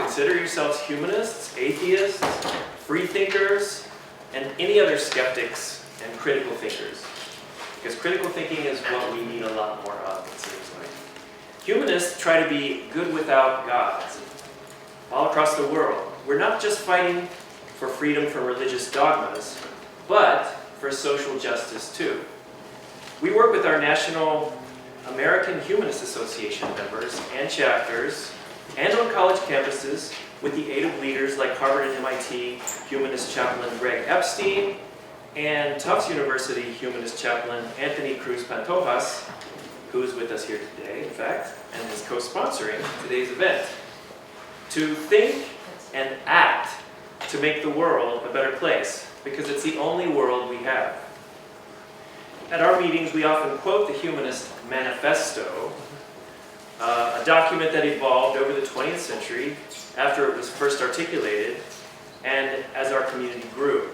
consider yourselves humanists, atheists, free thinkers, and any other skeptics and critical thinkers. Because critical thinking is what we need a lot more of, it seems like. Humanists try to be good without gods all across the world. We're not just fighting for freedom from religious dogmas, but for social justice too. We work with our National American Humanist Association members and chapters, and on college campuses with the aid of leaders like Harvard and MIT Humanist Chaplain Greg Epstein, and Tufts University Humanist Chaplain Anthony Cruz Pantojas, who is with us here today, in fact, and is co-sponsoring today's event, to think and act to make the world a better place, because it's the only world we have. At our meetings, we often quote the Humanist Manifesto, a document that evolved over the 20th century after it was first articulated and as our community grew.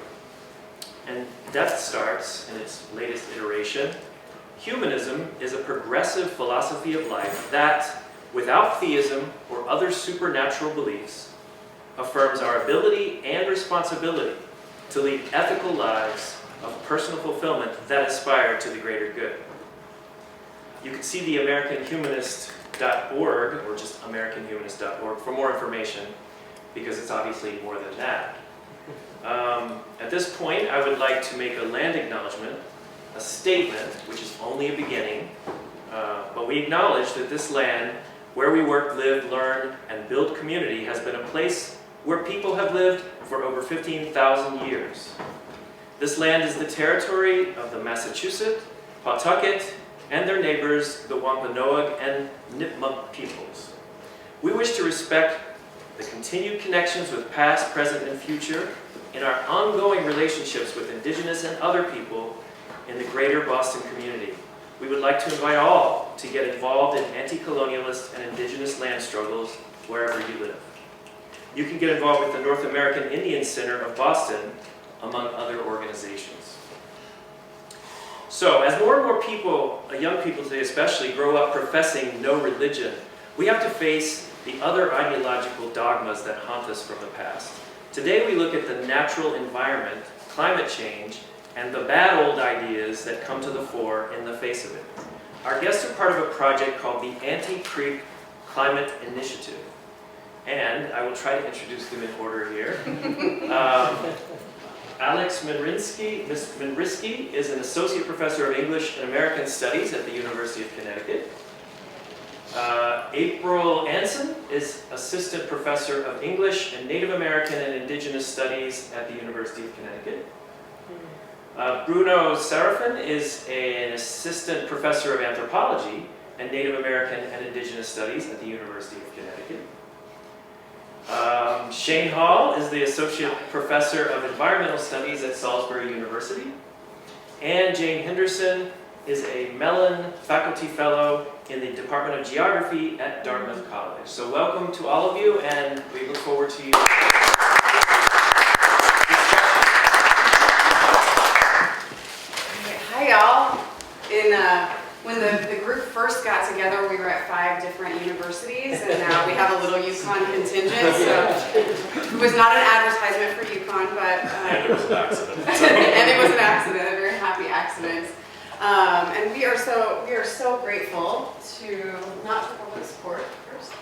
And Death Starts, in its latest iteration, humanism is a progressive philosophy of life that, without theism or other supernatural beliefs, affirms our ability and responsibility to lead ethical lives of personal fulfillment that aspire to the greater good. You can see the AmericanHumanist.org, or just AmericanHumanist.org, for more information, because it's obviously more than that. At this point, I would like to make a land acknowledgement, a statement, which is only a beginning, but we acknowledge that this land, where we work, live, learn, and build community, has been a place where people have lived for over 15,000 years. This land is the territory of the Massachusetts, Pawtucket, and their neighbors, the Wampanoag and Nipmuc peoples. We wish to respect the continued connections with past, present, and future in our ongoing relationships with Indigenous and other people in the greater Boston community. We would like to invite all to get involved in anti-colonialist and Indigenous land struggles wherever you live. You can get involved with the North American Indian Center of Boston, among other organizations. So, as more and more people, young people today especially, grow up professing no religion, we have to face the other ideological dogmas that haunt us from the past. Today we look at the natural environment, climate change, and the bad old ideas that come to the fore in the face of it. Our guests are part of a project called the Anti-Creep Climate Initiative. And I will try to introduce them in order here. Alex Minrisky is an associate professor of English and American Studies at the University of Connecticut. April Anson is assistant professor of English and Native American and Indigenous Studies at the University of Connecticut. Bruno Serafin is an assistant professor of anthropology and Native American and Indigenous Studies at the University of Connecticut. Shane Hall is the associate professor of environmental studies at Salisbury University. And Jane Henderson is a Mellon faculty fellow in the Department of Geography at Dartmouth College. So welcome to all of you, and we look forward to you. Hi y'all. When the group first got together, we were at 5 different universities, and now we have a little UConn contingent, so it was not an advertisement for UConn, but... and it was an accident. And it was an accident, a very happy accident. And we are so grateful to, not to public support first,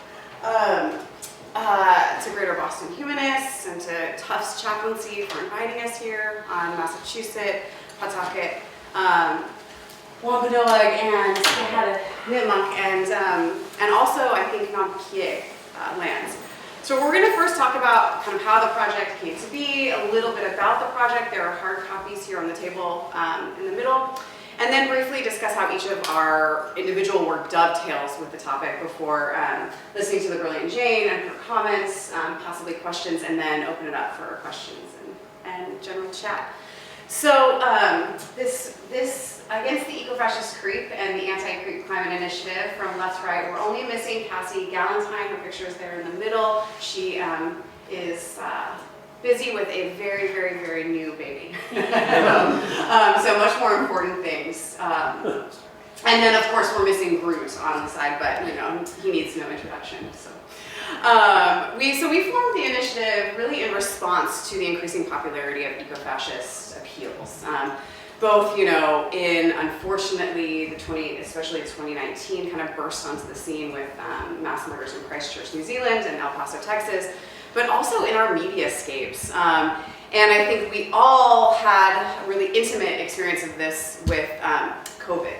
to Greater Boston Humanists and to Tufts Chaplaincy for inviting us here on Massachusetts, Pawtucket, Wampanoag, and Nipmuc, and also I think Nampkié lands. So we're going to first talk about kind of how the project came to be, a little bit about the project. There are hard copies here on the table in the middle. And then briefly discuss how each of our individual work dovetails with the topic before listening to the brilliant Jane and her comments, possibly questions, and then open it up for questions and general chat. So this against the Ecofascist Creep and the Anti-Creep Climate Initiative, from left to right, we're only missing Cassie Galentine. Her picture is there in the middle. She is busy with a very, very, very new baby. So much more important things. And then, of course, we're missing Groot on the side, but, you know, he needs no introduction, so. We formed the initiative really in response to the increasing popularity of eco-fascist appeals. Both, you know, in, unfortunately, especially 2019 kind of burst onto the scene with mass murders in Christchurch, New Zealand, and El Paso, Texas, but also in our mediascapes. And I think we all had a really intimate experience of this with COVID,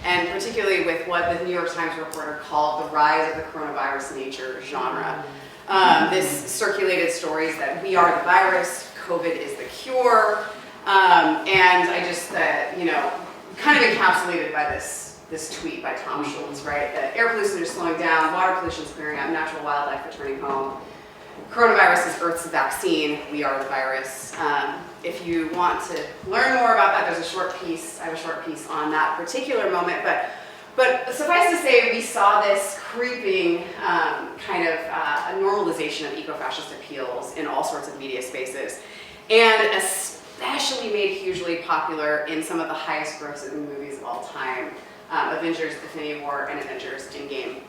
and particularly with what the New York Times reporter called the rise of the coronavirus nature genre. This circulated stories that we are the virus, COVID is the cure, and I just, you know, kind of encapsulated by this tweet by Tom Schultz, right? That air pollution is slowing down, water pollution is clearing up, natural wildlife returning home. Coronavirus is Earth's vaccine, we are the virus. If you want to learn more about that, there's a short piece, I have a short piece on that particular moment, but suffice to say, we saw this creeping kind of a normalization of eco-fascist appeals in all sorts of media spaces, and especially made hugely popular in some of the highest grossing movies of all time, Avengers, Infinity War, and Avengers Endgame.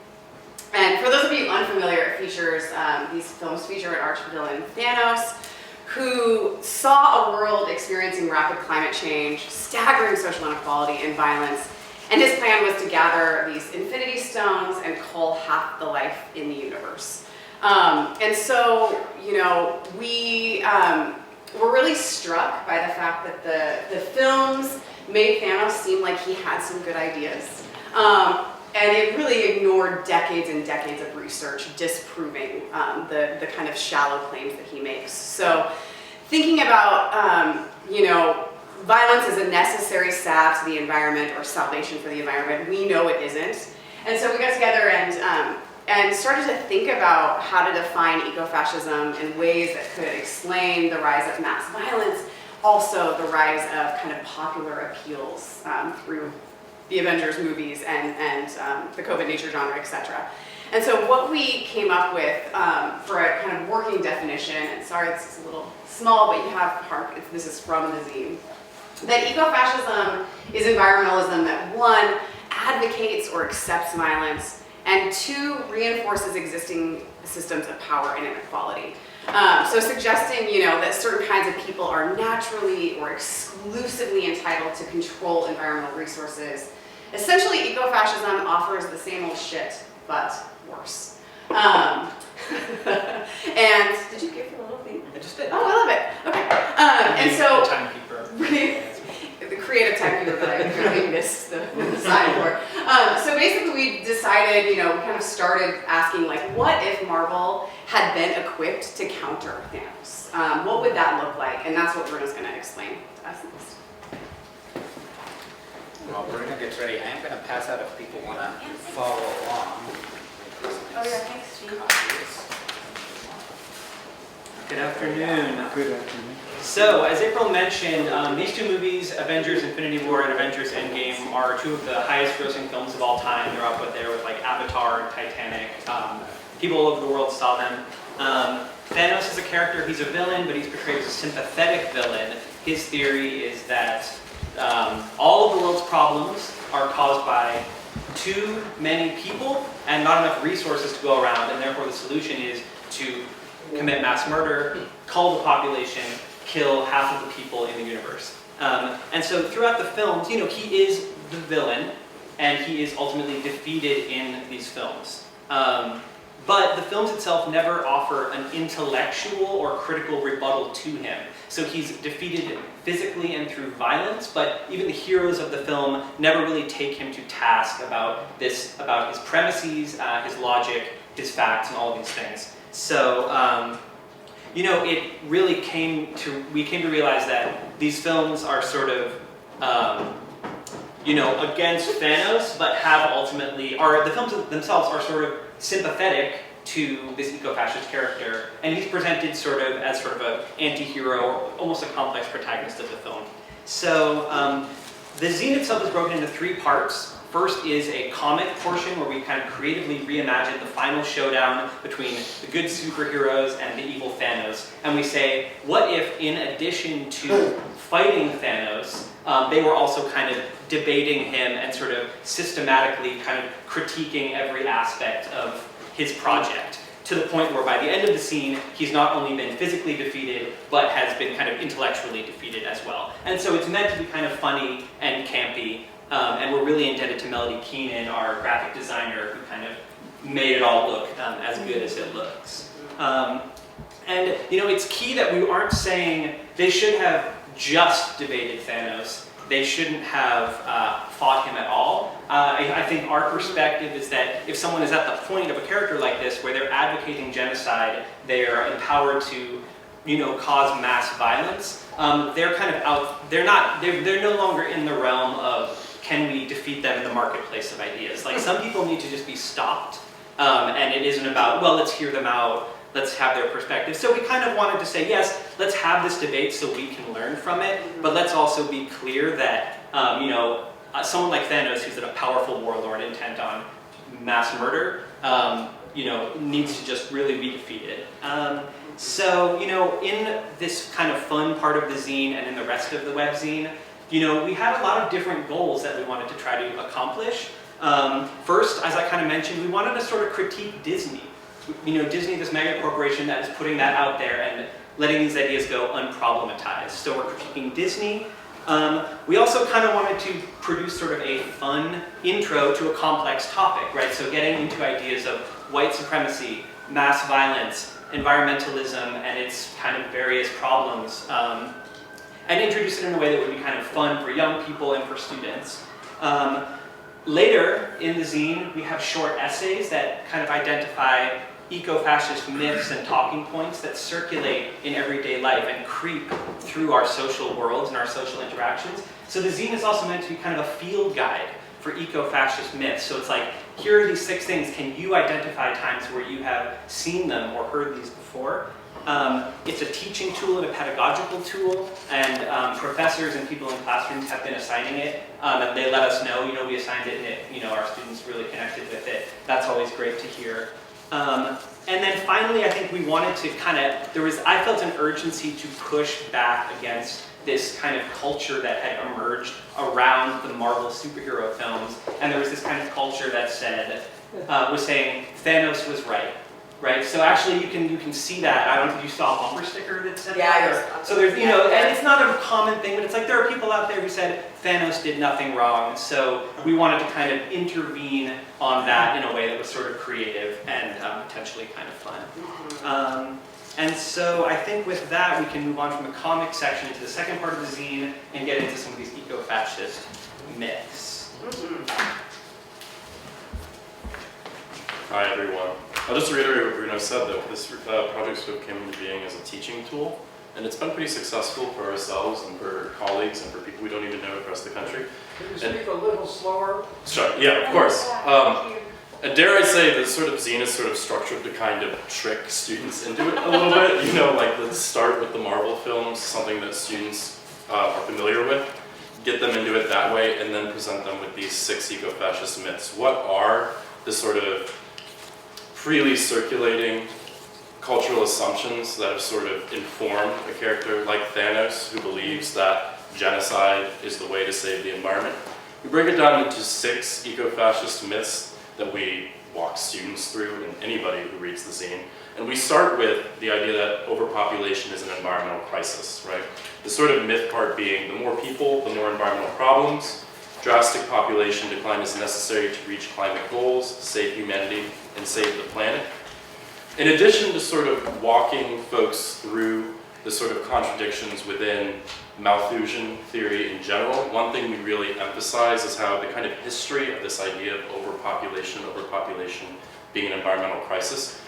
And for those of you unfamiliar, it features, these films feature an arch-villain, Thanos, who saw a world experiencing rapid climate change, staggering social inequality and violence, and his plan was to gather these infinity stones and cull half the life in the universe. And so, you know, we were really struck by the fact that the films made Thanos seem like he had some good ideas. And it really ignored decades and decades of research disproving the kind of shallow claims that he makes. So thinking about, you know, violence is a necessary salve to the environment or salvation for the environment, we know it isn't. And so we got together and started to think about how to define ecofascism in ways that could explain the rise of mass violence, also the rise of kind of popular appeals through the Avengers movies and the COVID nature genre, etc. And so what we came up with for a kind of working definition, and sorry this is a little small, but you have, this is from the zine, that ecofascism is environmentalism that 1, advocates or accepts violence, and 2, reinforces existing systems of power and inequality. So suggesting, you know, that certain kinds of people are naturally or exclusively entitled to control environmental resources. Essentially, ecofascism offers the same old shit, but worse. And did you give the little thing? I just did. Oh, I love it. Okay. And so the timekeeper. the creative timekeeper that I really missed the sign for. So basically, we decided, you know, we kind of started asking, like, what if Marvel had been equipped to counter Thanos? What would that look like? And that's what Bruno's going to explain to us next. While Bruno gets ready, I am going to pass out if people want to follow along. Oh yeah, thanks, Steve. Good afternoon. Good afternoon. So, as April mentioned, these two movies, Avengers Infinity War and Avengers Endgame, are 2 of the highest grossing films of all time. They're up there with like Avatar and Titanic. People all over the world saw them. Thanos is a character, he's a villain, but he's portrayed as a sympathetic villain. His theory is that all of the world's problems are caused by too many people and not enough resources to go around, and therefore the solution is to commit mass murder, cull the population, kill half of the people in the universe. And so throughout the films, you know, he is the villain, and he is ultimately defeated in these films. But the films itself never offer an intellectual or critical rebuttal to him. So he's defeated physically and through violence, but even the heroes of the film never really take him to task about his premises, his logic, his facts, and all of these things. So, you know, we came to realize that these films are sort of, you know, against Thanos, but the films themselves are sort of sympathetic to this eco-fascist character, and he's presented as sort of an anti-hero, or almost a complex protagonist of the film. So the zine itself is broken into 3 parts. First is a comic portion where we kind of creatively reimagine the final showdown between the good superheroes and the evil Thanos. And we say, what if in addition to fighting Thanos, they were also kind of debating him and sort of systematically kind of critiquing every aspect of his project, to the point where by the end of the scene, he's not only been physically defeated, but has been kind of intellectually defeated as well. And so it's meant to be kind of funny and campy, and we're really indebted to Melody Keenan, our graphic designer, who kind of made it all look as good as it looks. And you know, it's key that we aren't saying they should have just debated Thanos. They shouldn't have fought him at all. I think our perspective is that if someone is at the point of a character like this where they're advocating genocide, they're empowered to, you know, cause mass violence, they're kind of out, they're no longer in the realm of can we defeat them in the marketplace of ideas. Like, some people need to just be stopped, and it isn't about, well, let's hear them out, let's have their perspective. So we kind of wanted to say, yes, let's have this debate so we can learn from it, but let's also be clear that, you know, someone like Thanos, who's a powerful warlord intent on mass murder, you know, needs to just really be defeated. So, you know, in this kind of fun part of the zine and in the rest of the webzine, you know, we had a lot of different goals that we wanted to try to accomplish. First, as I kind of mentioned, we wanted to sort of critique Disney. You know, Disney, this mega corporation that is putting that out there and letting these ideas go unproblematized. So we're critiquing Disney. We also kind of wanted to produce sort of a fun intro to a complex topic, right? So getting into ideas of white supremacy, mass violence, environmentalism, and its kind of various problems, and introduce it in a way that would be kind of fun for young people and for students. Later in the zine, we have short essays that kind of identify eco-fascist myths and talking points that circulate in everyday life and creep through our social worlds and our social interactions. So the zine is also meant to be kind of a field guide for eco-fascist myths. So it's like, here are these 6 things. Can you identify times where you have seen them or heard these before? It's a teaching tool and a pedagogical tool, and professors and people in classrooms have been assigning it, and they let us know, you know, we assigned it and it, you know, our students really connected with it. That's always great to hear. And then finally, I think we wanted to kind of, I felt an urgency to push back against this kind of culture that had emerged around the Marvel superhero films, and there was this kind of culture that said, was saying Thanos was right. Right, so actually you can see that. I don't know if you saw a bumper sticker that said that. So there's, you know, and it's not a common thing, but it's like there are people out there who said Thanos did nothing wrong. So we wanted to kind of intervene on that in a way that was sort of creative and potentially kind of fun. And so I think with that we can move on from the comic section to the second part of the zine and get into some of these eco-fascist myths. Hi everyone. I'll just reiterate what Bruno said, that this project sort of came into being as a teaching tool, and it's been pretty successful for ourselves and for colleagues and for people we don't even know across the country. Can you speak a little slower? Sure, yeah, of course. And dare I say, this sort of zine is sort of structured to kind of trick students into it a little bit. You know, like, let's start with the Marvel films, something that students are familiar with, get them into it that way, and then present them with these 6 eco-fascist myths. What are the sort of freely circulating cultural assumptions that have sort of informed a character like Thanos, who believes that genocide is the way to save the environment? We break it down into 6 eco-fascist myths that we walk students through and anybody who reads the zine. And we start with the idea that overpopulation is an environmental crisis, right? The sort of myth part being the more people, the more environmental problems. Drastic population decline is necessary to reach climate goals, save humanity, and save the planet. In addition to sort of walking folks through the sort of contradictions within Malthusian theory in general, one thing we really emphasize is how the kind of history of this idea of overpopulation being an environmental crisis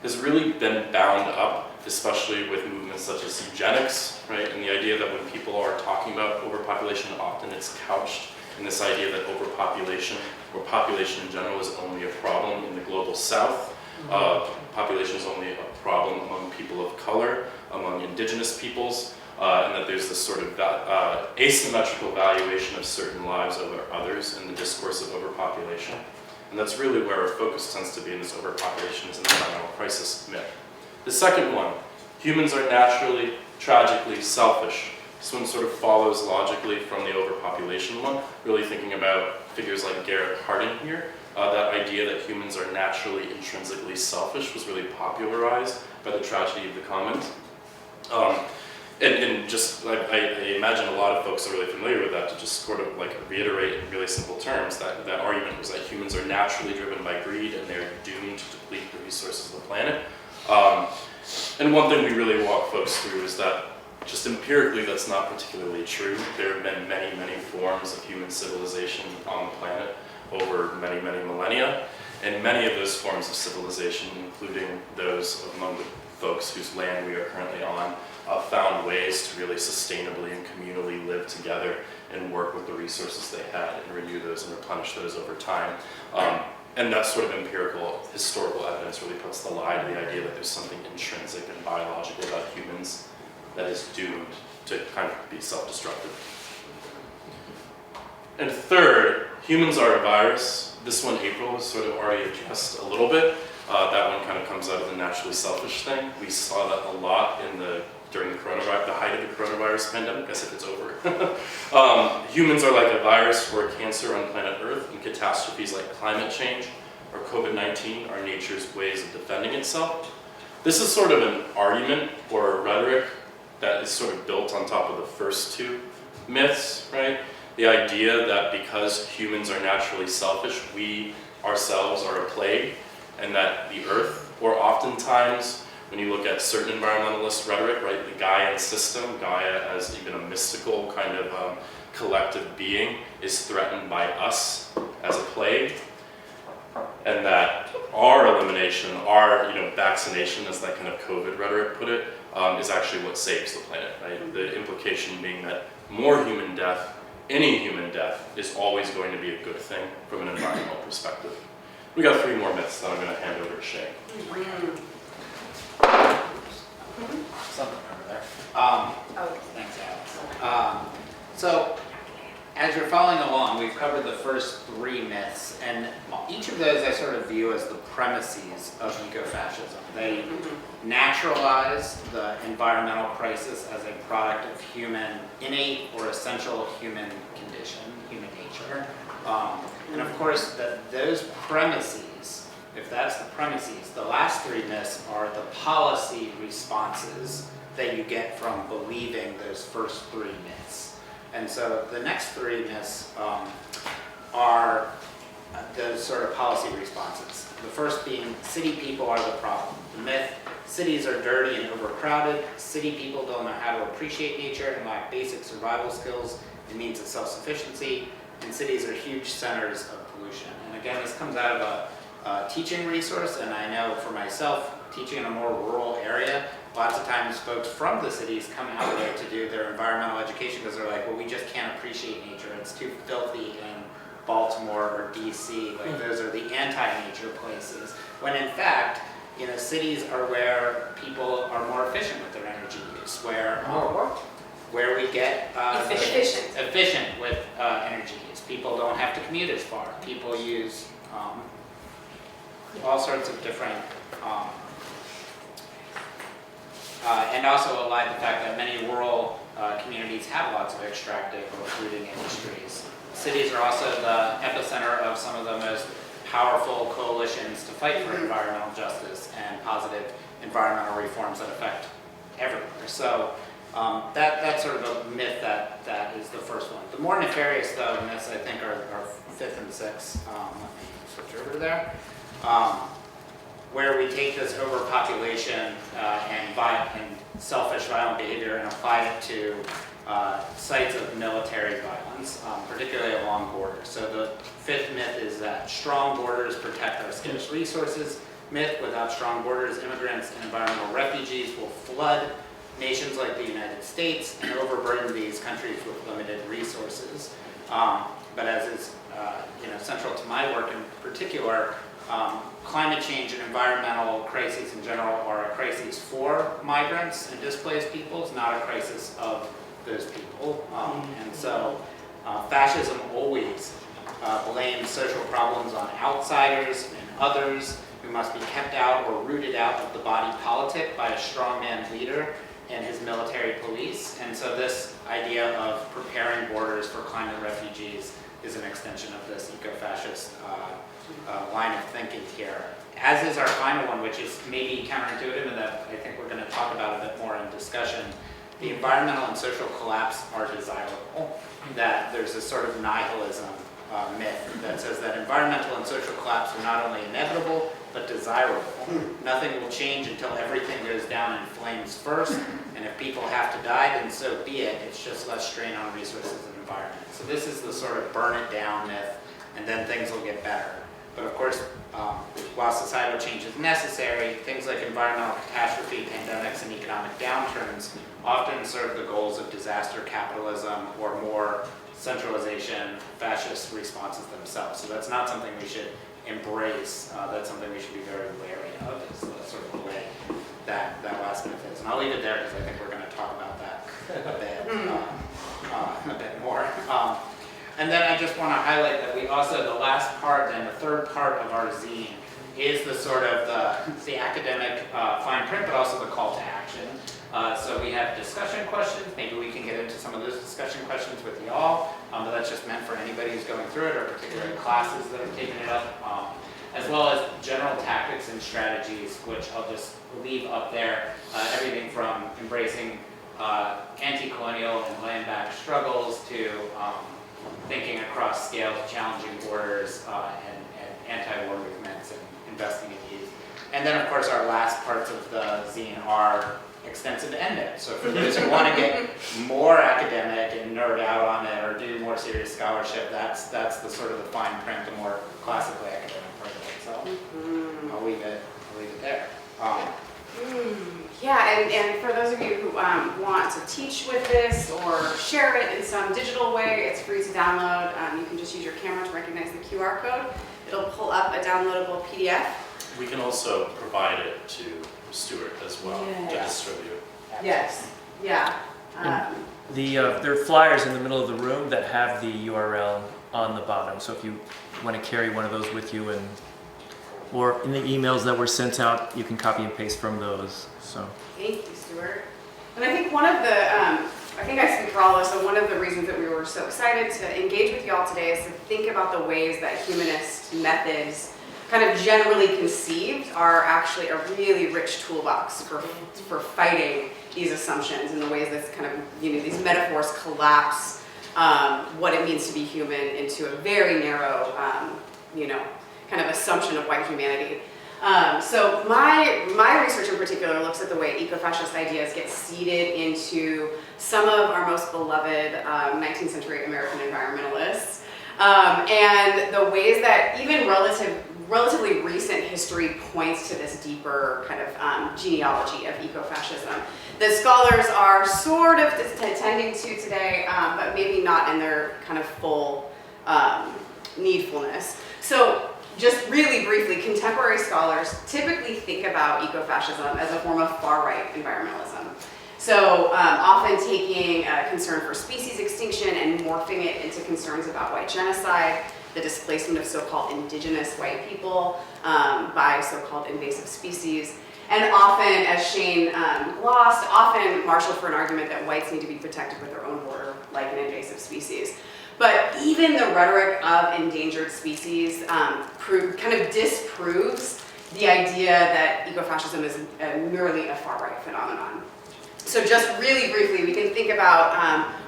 has really been bound up, especially with movements such as eugenics, right? And the idea that when people are talking about overpopulation, often it's couched in this idea that overpopulation, or population in general, is only a problem in the global south. Population is only a problem among people of color, among indigenous peoples, and that there's this sort of asymmetrical valuation of certain lives over others in the discourse of overpopulation. And that's really where our focus tends to be in this overpopulation as an environmental crisis myth. The second one, humans are naturally, tragically selfish. This one sort of follows logically from the overpopulation one, really thinking about figures like Garrett Hardin here. That idea that humans are naturally intrinsically selfish was really popularized by the tragedy of the commons. And just, I imagine a lot of folks are really familiar with that, to just sort of like reiterate in really simple terms that argument was that humans are naturally driven by greed and they're doomed to deplete the resources of the planet. And one thing we really walk folks through is that just empirically that's not particularly true. There have been many, many forms of human civilization on the planet over many, many millennia. And many of those forms of civilization, including those among the folks whose land we are currently on, found ways to really sustainably and communally live together and work with the resources they had and renew those and replenish those over time. And that sort of empirical, historical evidence really puts the lie to the idea that there's something intrinsic and biological about humans that is doomed to kind of be self-destructive. And third, humans are a virus. This one, April, was sort of already addressed a little bit. That one kind of comes out of the naturally selfish thing. We saw that a lot during the coronavirus, the height of the coronavirus pandemic, as if it's over. Humans are like a virus or a cancer on planet Earth, and catastrophes like climate change or COVID-19 are nature's ways of defending itself. This is sort of an argument or a rhetoric that is sort of built on top of the first two myths, right? The idea that because humans are naturally selfish, we ourselves are a plague, and that the Earth, or oftentimes when you look at certain environmentalist rhetoric, right, the Gaian system, Gaia as even a mystical kind of collective being, is threatened by us as a plague, and that our elimination, our vaccination, as that kind of COVID rhetoric put it, is actually what saves the planet, right? The implication being that more human death, any human death, is always going to be a good thing from an environmental perspective. We got 3 more myths that I'm going to hand over to Shay. Something over there. Thanks, Alex. So, as you're following along, we've covered the first 3 myths, and each of those I sort of view as the premises of ecofascism. They naturalize the environmental crisis as a product of human, innate or essential human condition, human nature. And of course, those premises, if that's the premises, the last 3 myths are the policy responses that you get from believing those first 3 myths. And so the next 3 myths are those sort of policy responses. The first being city people are the problem. The myth, cities are dirty and overcrowded. City people don't know how to appreciate nature and lack basic survival skills and means of self-sufficiency. And cities are huge centers of pollution. And again, this comes out of a teaching resource, and I know for myself, teaching in a more rural area, lots of times folks from the cities come out there to do their environmental education because they're like, well, we just can't appreciate nature. It's too filthy in Baltimore or DC. Like those are the anti-nature places. When in fact, cities are where people are more efficient with their energy use, where we get efficient with energy use. People don't have to commute as far. People use all sorts of different, and also allied the fact that many rural communities have lots of extractive or polluting industries. Cities are also the epicenter of some of the most powerful coalitions to fight for environmental justice and positive environmental reforms that affect everywhere. So that's sort of a myth that is the first one. The more nefarious, though, myths I think are 5th and 6th. Let me switch over to there. Where we take this overpopulation and selfish violent behavior and apply it to sites of military violence, particularly along borders. So the 5th myth is that strong borders protect our scarce resources. Myth: without strong borders, immigrants and environmental refugees will flood nations like the United States and overburden these countries with limited resources. But as is central to my work in particular, climate change and environmental crises in general are a crisis for migrants and displaced peoples, not a crisis of those people. And so fascism always blames social problems on outsiders and others who must be kept out or rooted out of the body politic by a strongman leader. and his military police. And so this idea of preparing borders for climate refugees is an extension of this eco-fascist line of thinking here. As is our final one, which is maybe counterintuitive and that I think we're going to talk about a bit more in discussion. The environmental and social collapse are desirable. That there's this sort of nihilism myth that says that environmental and social collapse are not only inevitable, but desirable. Nothing will change until everything goes down in flames first, and if people have to die, then so be it. It's just less strain on resources and environment. So this is the sort of burn it down myth, and then things will get better. But of course, while societal change is necessary, things like environmental catastrophe, pandemics, and economic downturns often serve the goals of disaster capitalism or more centralization, fascist responses themselves. So that's not something we should embrace. That's something we should be very wary of, is the sort of the way that last myth is. And I'll leave it there because I think we're going to talk about that a bit more. And then I just want to highlight that we also, the last part and the third part of our zine is the sort of the academic fine print, but also the call to action. So we have discussion questions. Maybe we can get into some of those discussion questions with y'all, but that's just meant for anybody who's going through it or particular classes that have taken it up, as well as general tactics and strategies, which I'll just leave up there. Everything from embracing anti-colonial and land-backed struggles to thinking across scales, challenging borders, and anti-war movements, and investing in youth. And then, of course, our last parts of the zine are extensive endnotes. So for those who want to get more academic and nerd out on it or do more serious scholarship, that's the sort of the fine print, the more classically academic part of it. So I'll leave it there. Yeah, and for those of you who want to teach with this or share it in some digital way, it's free to download. You can just use your camera to recognize the QR code. It'll pull up a downloadable PDF. We can also provide it to Stuart as well to distribute. Yes, yeah. There are flyers in the middle of the room that have the URL on the bottom. So if you want to carry one of those with you, or in the emails that were sent out, you can copy and paste from those. So. Thank you, Stuart. And I think one of the, I think I speak for all of us, so one of the reasons that we were so excited to engage with y'all today is to think about the ways that humanist methods, kind of generally conceived, are actually a really rich toolbox for fighting these assumptions and the ways that kind of, these metaphors collapse what it means to be human into a very narrow, kind of assumption of white humanity. So my research in particular looks at the way eco-fascist ideas get seeded into some of our most beloved 19th century American environmentalists, and the ways that even relatively recent history points to this deeper kind of genealogy of ecofascism that scholars are sort of attending to today, but maybe not in their kind of full needfulness. So just really briefly, contemporary scholars typically think about ecofascism as a form of far-right environmentalism. So often taking concern for species extinction and morphing it into concerns about white genocide, the displacement of so-called indigenous white people by so-called invasive species, and often, as Shane glossed, often marshal for an argument that whites need to be protected with their own border, like an invasive species. But even the rhetoric of endangered species kind of disproves the idea that ecofascism is merely a far-right phenomenon. So just really briefly, we can think about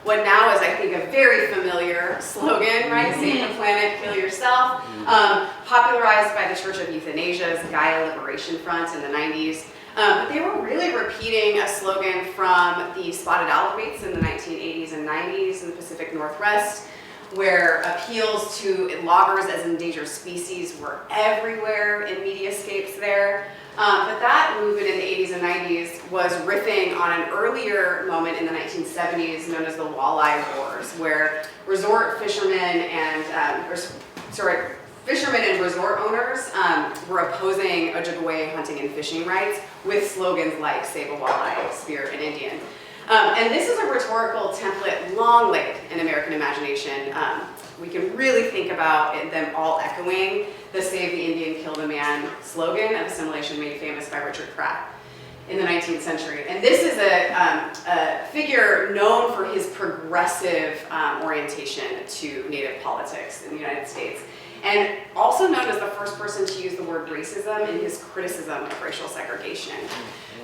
what now is, I think, a very familiar slogan, right? Save the planet, kill yourself, popularized by the Church of Euthanasia's Gaia Liberation Front in the 90s. But they were really repeating a slogan from the spotted owl debates in the 1980s and 90s in the Pacific Northwest, where appeals to loggers as endangered species were everywhere in mediascapes there. But that movement in the 80s and 90s was riffing on an earlier moment in the 1970s known as the Walleye Wars, where fishermen and resort owners were opposing Ojibwe hunting and fishing rights with slogans like "Save a Walleye, Spear an Indian." And this is a rhetorical template long laid in American imagination. We can really think about them all echoing the "Save the Indian, Kill the Man" slogan of assimilation made famous by Richard Pratt. in the 19th century. And this is a figure known for his progressive orientation to Native politics in the United States, and also known as the first person to use the word racism in his criticism of racial segregation.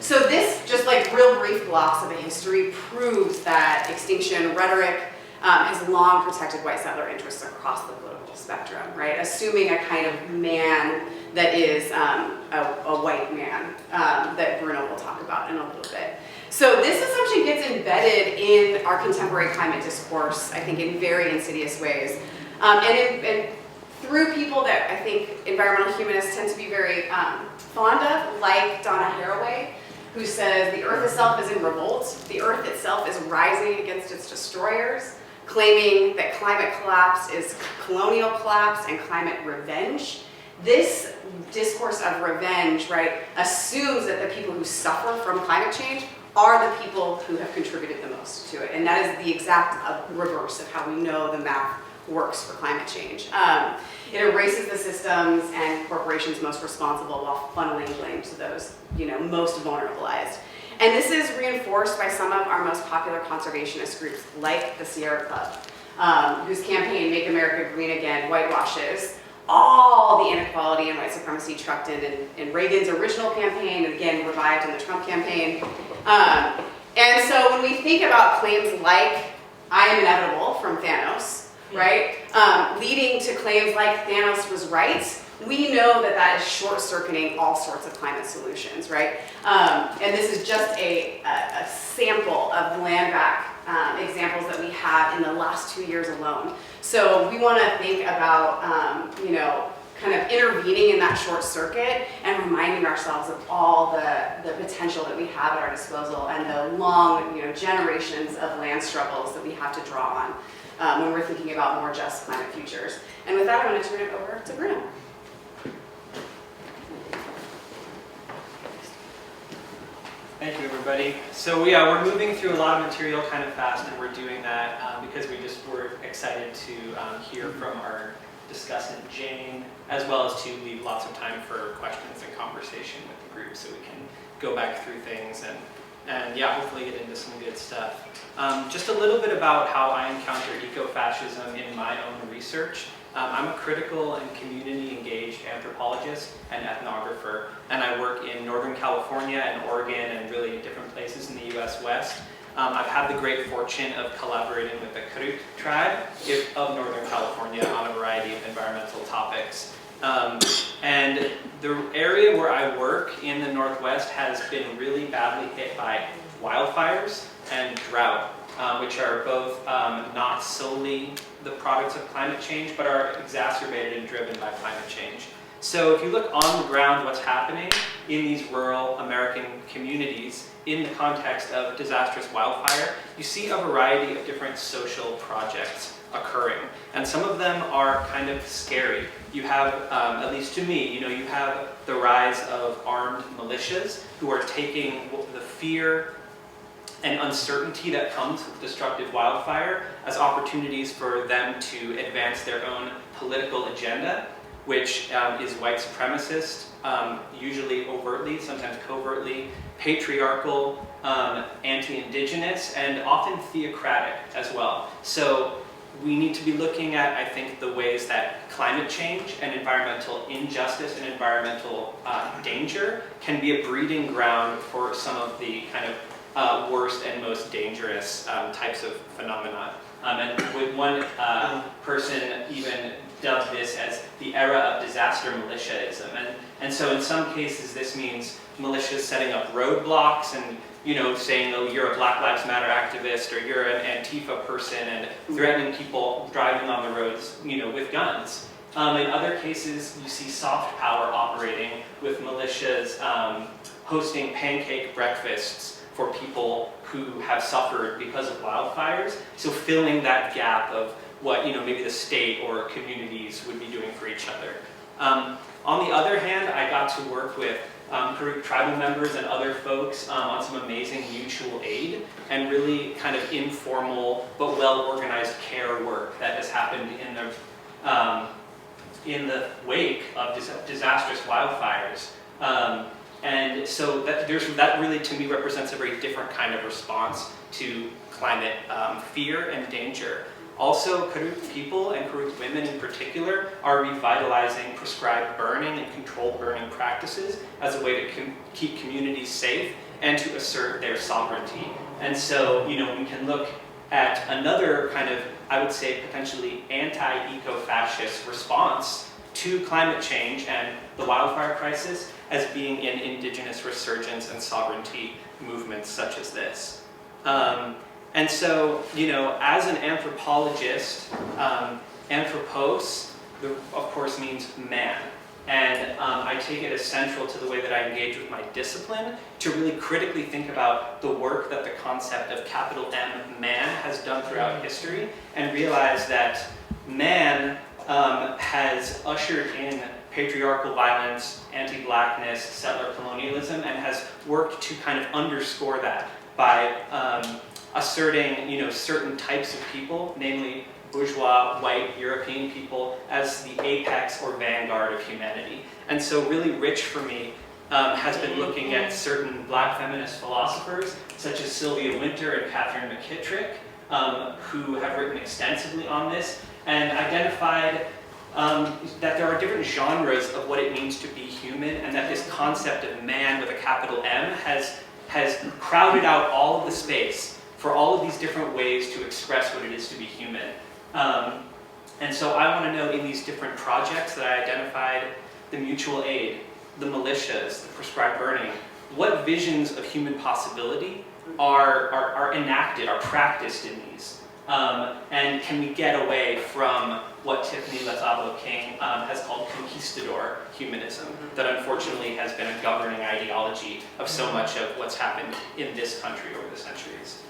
So this, just like real brief blocks of a history, proves that extinction rhetoric has long protected white settler interests across the political spectrum, right? Assuming a kind of man that is a white man that Bruno will talk about in a little bit. So this assumption gets embedded in our contemporary climate discourse, I think, in very insidious ways. And through people that I think environmental humanists tend to be very fond of, like Donna Haraway, who says the earth itself is in revolt, the earth itself is rising against its destroyers, claiming that climate collapse is colonial collapse and climate revenge. This discourse of revenge, right, assumes that the people who suffer from climate change are the people who have contributed the most to it. And that is the exact reverse of how we know the math works for climate change. It erases the systems and corporations most responsible while funneling blame to those, most vulnerabilized. And this is reinforced by some of our most popular conservationist groups, like the Sierra Club, whose campaign, Make America Green Again, whitewashes all the inequality and white supremacy trucked in Reagan's original campaign, and again revived in the Trump campaign. And so when we think about claims like, I am inevitable from Thanos, right, leading to claims like Thanos was right, we know that that is short-circuiting all sorts of climate solutions, right? And this is just a sample of the land back examples that we have in the last 2 years alone. So we want to think about, kind of intervening in that short circuit and reminding ourselves of all the potential that we have at our disposal and the long, generations of land struggles that we have to draw on when we're thinking about more just climate futures. And with that, I'm going to turn it over to Bruno. Thank you, everybody. So yeah, we're moving through a lot of material kind of fast, and we're doing that because we're excited to hear from our discussant, Jane, as well as to leave lots of time for questions and conversation with the group so we can go back through things and yeah, hopefully get into some good stuff. Just a little bit about how I encounter ecofascism in my own research. I'm a critical and community-engaged anthropologist and ethnographer, and I work in Northern California and Oregon and really different places in the US West. I've had the great fortune of collaborating with the Creep tribe of Northern California on a variety of environmental topics. And the area where I work in the Northwest has been really badly hit by wildfires and drought, which are both not solely the products of climate change, but are exacerbated and driven by climate change. So if you look on the ground what's happening in these rural American communities in the context of disastrous wildfire, you see a variety of different social projects occurring. And some of them are kind of scary. You have, at least to me, you have the rise of armed militias who are taking the fear and uncertainty that comes with destructive wildfire as opportunities for them to advance their own political agenda, which is white supremacist, usually overtly, sometimes covertly, patriarchal, anti-indigenous, and often theocratic as well. So we need to be looking at, I think, the ways that climate change and environmental injustice and environmental danger can be a breeding ground for some of the kind of worst and most dangerous types of phenomena. And with one person even dubbed this as the era of disaster militiaism. And so in some cases this means militias setting up roadblocks and saying, oh, you're a Black Lives Matter activist or you're an Antifa person, and threatening people driving on the roads with guns. In other cases you see soft power operating with militias hosting pancake breakfasts for people who have suffered because of wildfires, so filling that gap of what maybe the state or communities would be doing for each other. On the other hand, I got to work with tribal members and other folks on some amazing mutual aid and really kind of informal but well-organized care work that has happened in the wake of disastrous wildfires. And so that really, to me, represents a very different kind of response to climate fear and danger. Also, Karuk people, and Karuk women in particular, are revitalizing prescribed burning and controlled burning practices as a way to keep communities safe and to assert their sovereignty. And so, we can look at another kind of, I would say, potentially anti-eco-fascist response to climate change and the wildfire crisis as being in indigenous resurgence and sovereignty movements such as this. And so, as an anthropologist, anthropos, of course, means man. And I take it as central to the way that I engage with my discipline to really critically think about the work that the concept of capital M, man, has done throughout history, and realize that man has ushered in patriarchal violence, anti-blackness, settler colonialism, and has worked to kind of underscore that by asserting, certain types of people, namely bourgeois, white, European people, as the apex or vanguard of humanity. And so really rich for me has been looking at certain black feminist philosophers, such as Sylvia Wynter and Catherine McKittrick, who have written extensively on this, and identified that there are different genres of what it means to be human, and that this concept of man with a capital M has crowded out all of the space for all of these different ways to express what it is to be human. And so I want to know, in these different projects that I identified, the mutual aid, the militias, the prescribed burning, what visions of human possibility are enacted, are practiced in these? And can we get away from what Tiffany Letabo-King has called conquistador humanism, that unfortunately has been a governing ideology of so much of what's happened in this country over the centuries?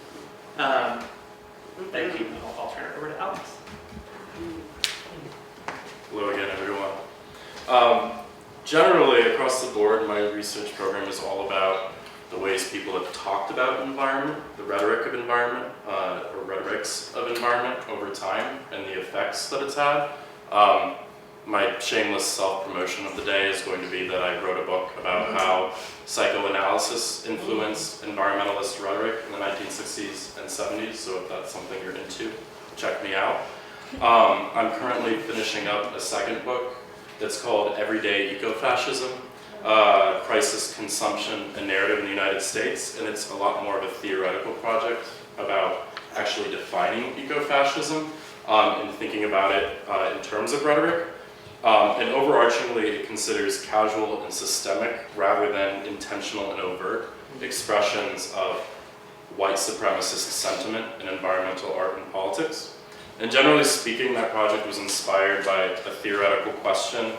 Thank you. I'll turn it over to Alex. Hello again, everyone. Generally, across the board, my research program is all about the ways people have talked about environment, the rhetoric of environment, or rhetorics of environment over time, and the effects that it's had. My shameless self-promotion of the day is going to be that I wrote a book about how psychoanalysis influenced environmentalist rhetoric in the 1960s and 70s, so if that's something you're into, check me out. I'm currently finishing up a second book that's called Everyday Ecofascism, Crisis, Consumption, and Narrative in the United States, and it's a lot more of a theoretical project about actually defining ecofascism and thinking about it in terms of rhetoric. And overarchingly, it considers casual and systemic rather than intentional and overt expressions of white supremacist sentiment in environmental art and politics. And generally speaking, that project was inspired by a theoretical question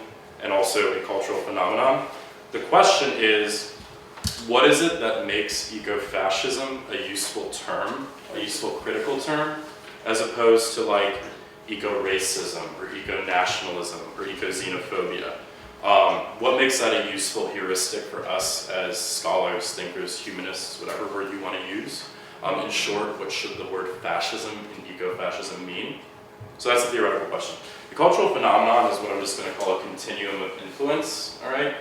and also a cultural phenomenon. The question is, what is it that makes ecofascism a useful term, a useful critical term, as opposed to like eco-racism or eco-nationalism or eco-xenophobia? What makes that a useful heuristic for us as scholars, thinkers, humanists, whatever word you want to use? In short, what should the word fascism and eco-fascism mean? So that's the theoretical question. The cultural phenomenon is what I'm just going to call a continuum of influence, all right?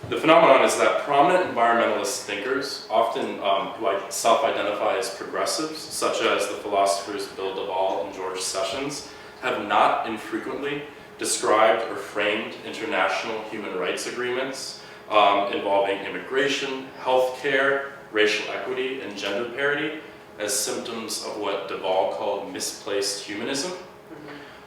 The phenomenon is that prominent environmentalist thinkers, often who self-identify as progressives, such as the philosophers Bill Duvall and George Sessions, have not infrequently described or framed international human rights agreements involving immigration, healthcare, racial equity, and gender parity as symptoms of what Duvall called misplaced humanism.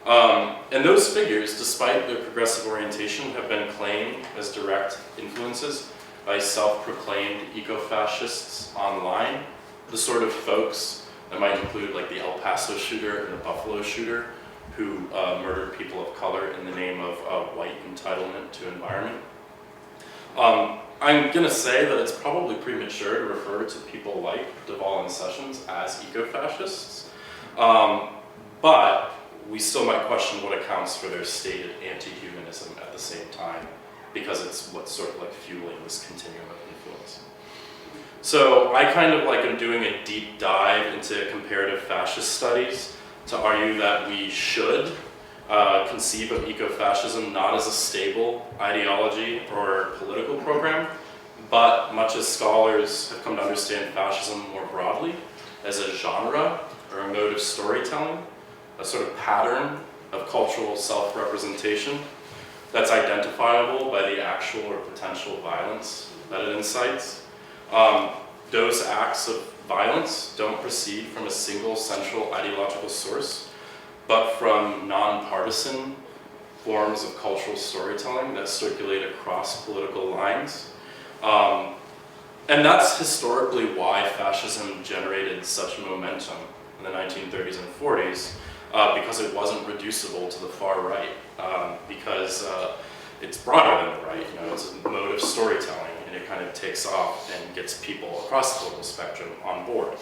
And those figures, despite their progressive orientation, have been claimed as direct influences by self-proclaimed eco-fascists online, the sort of folks that might include like the El Paso shooter and the Buffalo shooter, who murdered people of color in the name of white entitlement to environment. I'm going to say that it's probably premature to refer to people like Duvall and Sessions as eco-fascists, but we still might question what accounts for their stated anti-humanism at the same time, because it's what's sort of like fueling this continuum of influence. So I kind of like am doing a deep dive into comparative fascist studies to argue that we should conceive of ecofascism not as a stable ideology or political program, but much as scholars have come to understand fascism more broadly, as a genre or a mode of storytelling, a sort of pattern of cultural self-representation that's identifiable by the actual or potential violence that it incites. Those acts of violence don't proceed from a single central ideological source, but from non-partisan forms of cultural storytelling that circulate across political lines. And that's historically why fascism generated such momentum in the 1930s and 40s, because it wasn't reducible to the far right, because it's broader than the right. You know, it's a mode of storytelling, and it kind of takes off and gets people across the political spectrum on board.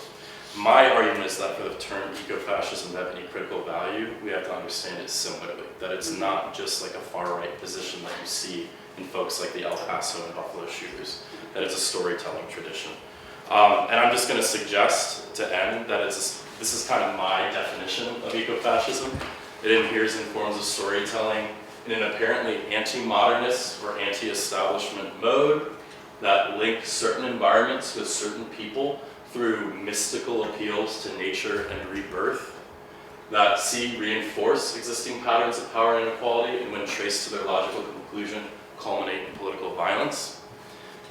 My argument is that for the term ecofascism to have any critical value, we have to understand it similarly, that it's not just like a far-right position that you see in folks like the El Paso and Buffalo shooters, that it's a storytelling tradition. And I'm just going to suggest to end that this is kind of my definition of ecofascism. It adheres in forms of storytelling in an apparently anti-modernist or anti-establishment mode that link certain environments with certain people through mystical appeals to nature and rebirth, that reinforce existing patterns of power and inequality, and when traced to their logical conclusion, culminate in political violence.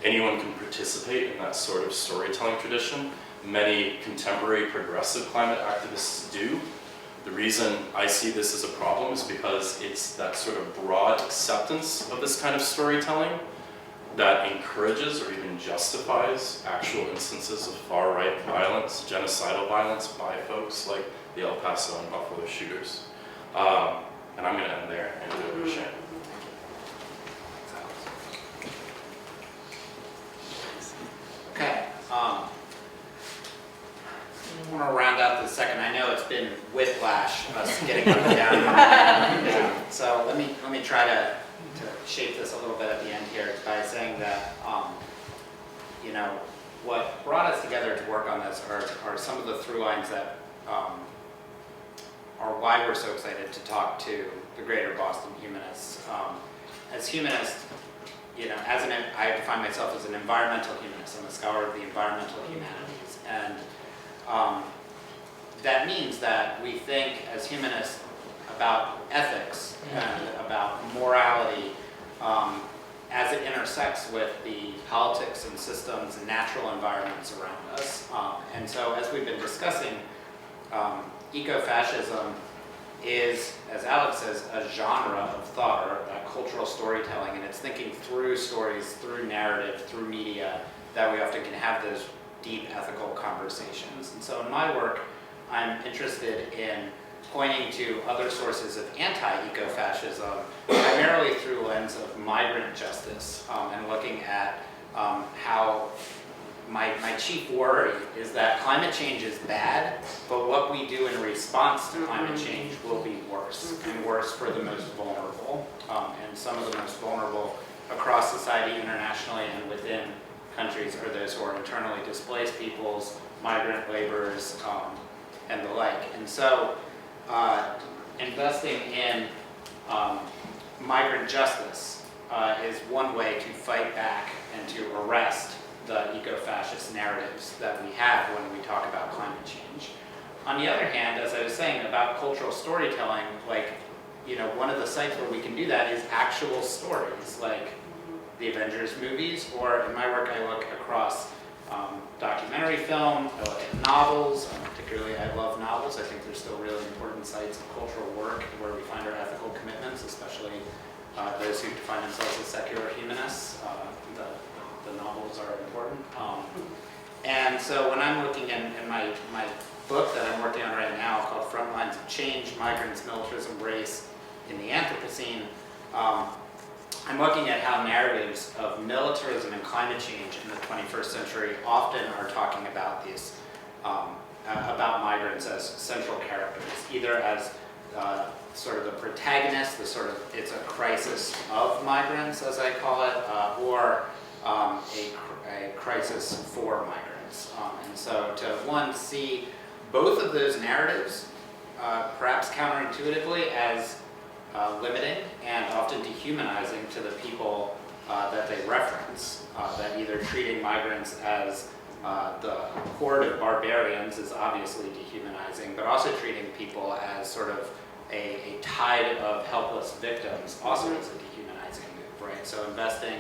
Anyone can participate in that sort of storytelling tradition. Many contemporary progressive climate activists do. The reason I see this as a problem is because it's that sort of broad acceptance of this kind of storytelling that encourages or even justifies actual instances of far-right violence, genocidal violence by folks like the El Paso and Buffalo shooters. And I'm going to end there and do a shame. Okay. I want to round out the second. I know it's been whiplash, us getting up and down. Yeah. So let me try to shape this a little bit at the end here by saying that, you know, what brought us together to work on this are some of the through lines that are why we're so excited to talk to the greater Boston humanists. As humanists, you know, I define myself as an environmental humanist. I'm a scholar of the environmental humanities, and that means that we think as humanists about ethics and about morality as it intersects with the politics and systems and natural environments around us. And so as we've been discussing, ecofascism is, as Alex says, a genre of thought, or a cultural storytelling, and it's thinking through stories, through narrative, through media, that we often can have those deep ethical conversations. And so in my work, I'm interested in pointing to other sources of anti-ecofascism, primarily through a lens of migrant justice, and looking at how my chief worry is that climate change is bad, but what we do in response to climate change will be worse, and worse for the most vulnerable. And some of the most vulnerable across society, internationally, and within countries are those who are internally displaced peoples, migrant laborers, and the like. And so investing in migrant justice is one way to fight back and to arrest the eco-fascist narratives that we have when we talk about climate change. On the other hand, as I was saying about cultural storytelling, like, you know, one of the sites where we can do that is actual stories, like the Avengers movies, or in my work I look across documentary film, I look at novels, particularly I love novels. I think they're still really important sites of cultural work where we find our ethical commitments, especially those who define themselves as secular humanists. The novels are important. And so when I'm looking in my book that I'm working on right now called Frontlines of Change, Migrants, Militarism, Race in the Anthropocene, I'm looking at how narratives of militarism and climate change in the 21st century often are talking about these, about migrants as central characters, either as sort of the protagonist, it's a crisis of migrants, as I call it, or a crisis for migrants. And so to see both of those narratives, perhaps counterintuitively, as limiting and often dehumanizing to the people that they reference, that either treating migrants as the horde of barbarians is obviously dehumanizing, but also treating people as sort of a tide of helpless victims also is a dehumanizing move, right? So investing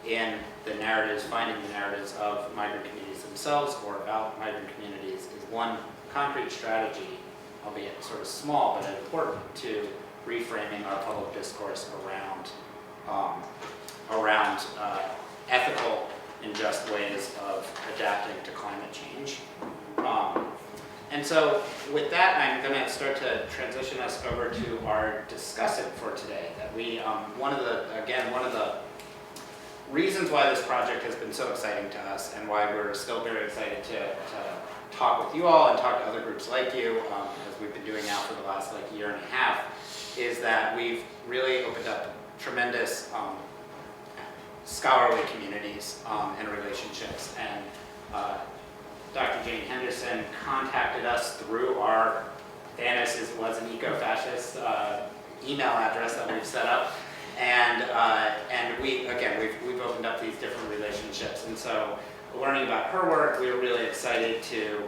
in the narratives, finding the narratives of migrant communities themselves or about migrant communities is one concrete strategy, albeit sort of small, but important to reframing our public discourse around ethical and just ways of adapting to climate change. And so with that, I'm going to start to transition us over to our discussant for today. That we, one of the reasons why this project has been so exciting to us and why we're still very excited to talk with you all and talk to other groups like you, as we've been doing now for the last year and a half, is that we've really opened up tremendous scholarly communities and relationships. And Dr. Jane Henderson contacted us through our Thanos was an eco-fascist email address that we've set up, and we've opened up these different relationships. And so, learning about her work, we were really excited to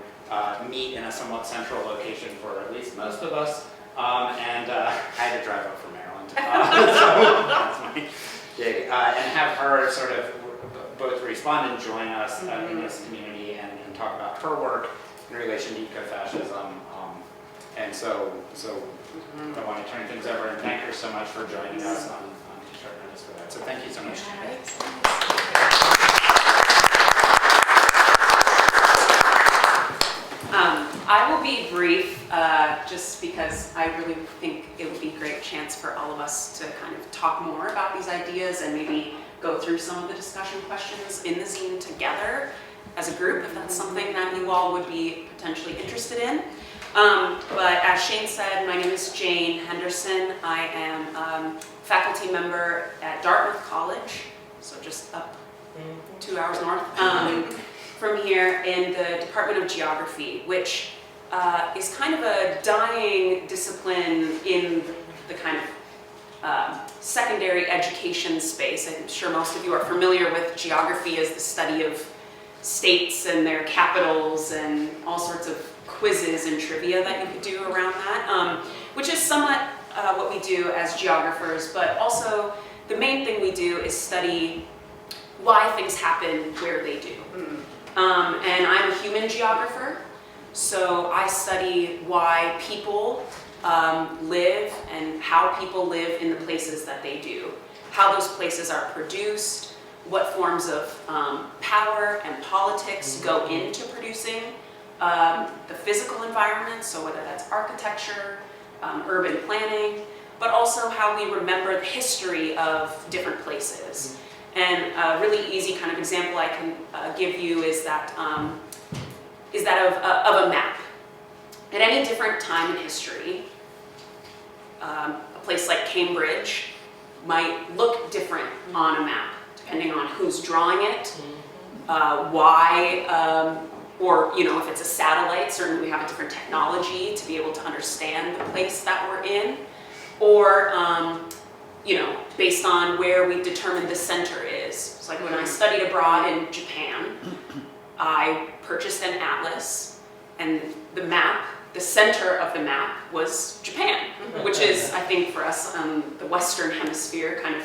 meet in a somewhat central location for at least most of us. I had to drive up from Maryland, so that's my dig, and have her sort of both respond and join us in this community and talk about her work in relation to ecofascism. And so I want to turn things over and thank her so much for joining us on short notice for that. So thank you so much. I will be brief, just because I really think it would be a great chance for all of us to kind of talk more about these ideas and maybe go through some of the discussion questions in the zine together as a group, if that's something that you all would be potentially interested in. But as Shane said, my name is Jane Henderson. I am a faculty member at Dartmouth College, so just up 2 hours north from here, in the Department of Geography, which is kind of a dying discipline in the kind of secondary education space. I'm sure most of you are familiar with geography as the study of states and their capitals and all sorts of quizzes and trivia that you could do around that, which is somewhat what we do as geographers, but also the main thing we do is study why things happen where they do. And I'm a human geographer, so I study why people live and how people live in the places that they do, how those places are produced, what forms of power and politics go into producing the physical environment, so whether that's architecture, urban planning, but also how we remember the history of different places. And a really easy kind of example I can give you is that of a map. At any different time in history, a place like Cambridge might look different on a map, depending on who's drawing it, why, or if it's a satellite, certainly we have a different technology to be able to understand the place that we're in, or based on where we determine the center is. It's like when I studied abroad in Japan, I purchased an atlas, and the map, the center of the map was Japan, which is, I think, for us, the Western Hemisphere, kind of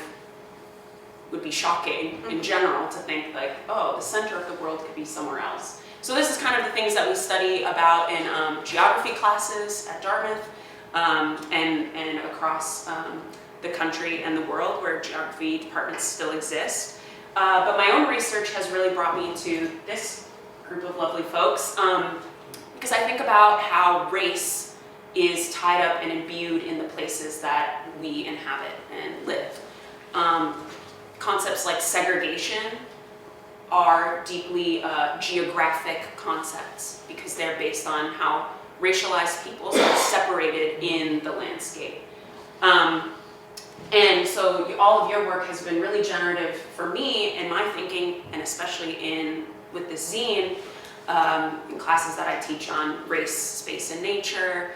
would be shocking in general to think the center of the world could be somewhere else. So this is kind of the things that we study about in geography classes at Dartmouth and across the country and the world where geography departments still exist. But my own research has really brought me to this group of lovely folks because I think about how race is tied up and imbued in the places that we inhabit and live. Concepts like segregation are deeply geographic concepts because they're based on how racialized peoples are separated in the landscape. And so all of your work has been really generative for me in my thinking, and especially with the zine, in classes that I teach on race, space, and nature,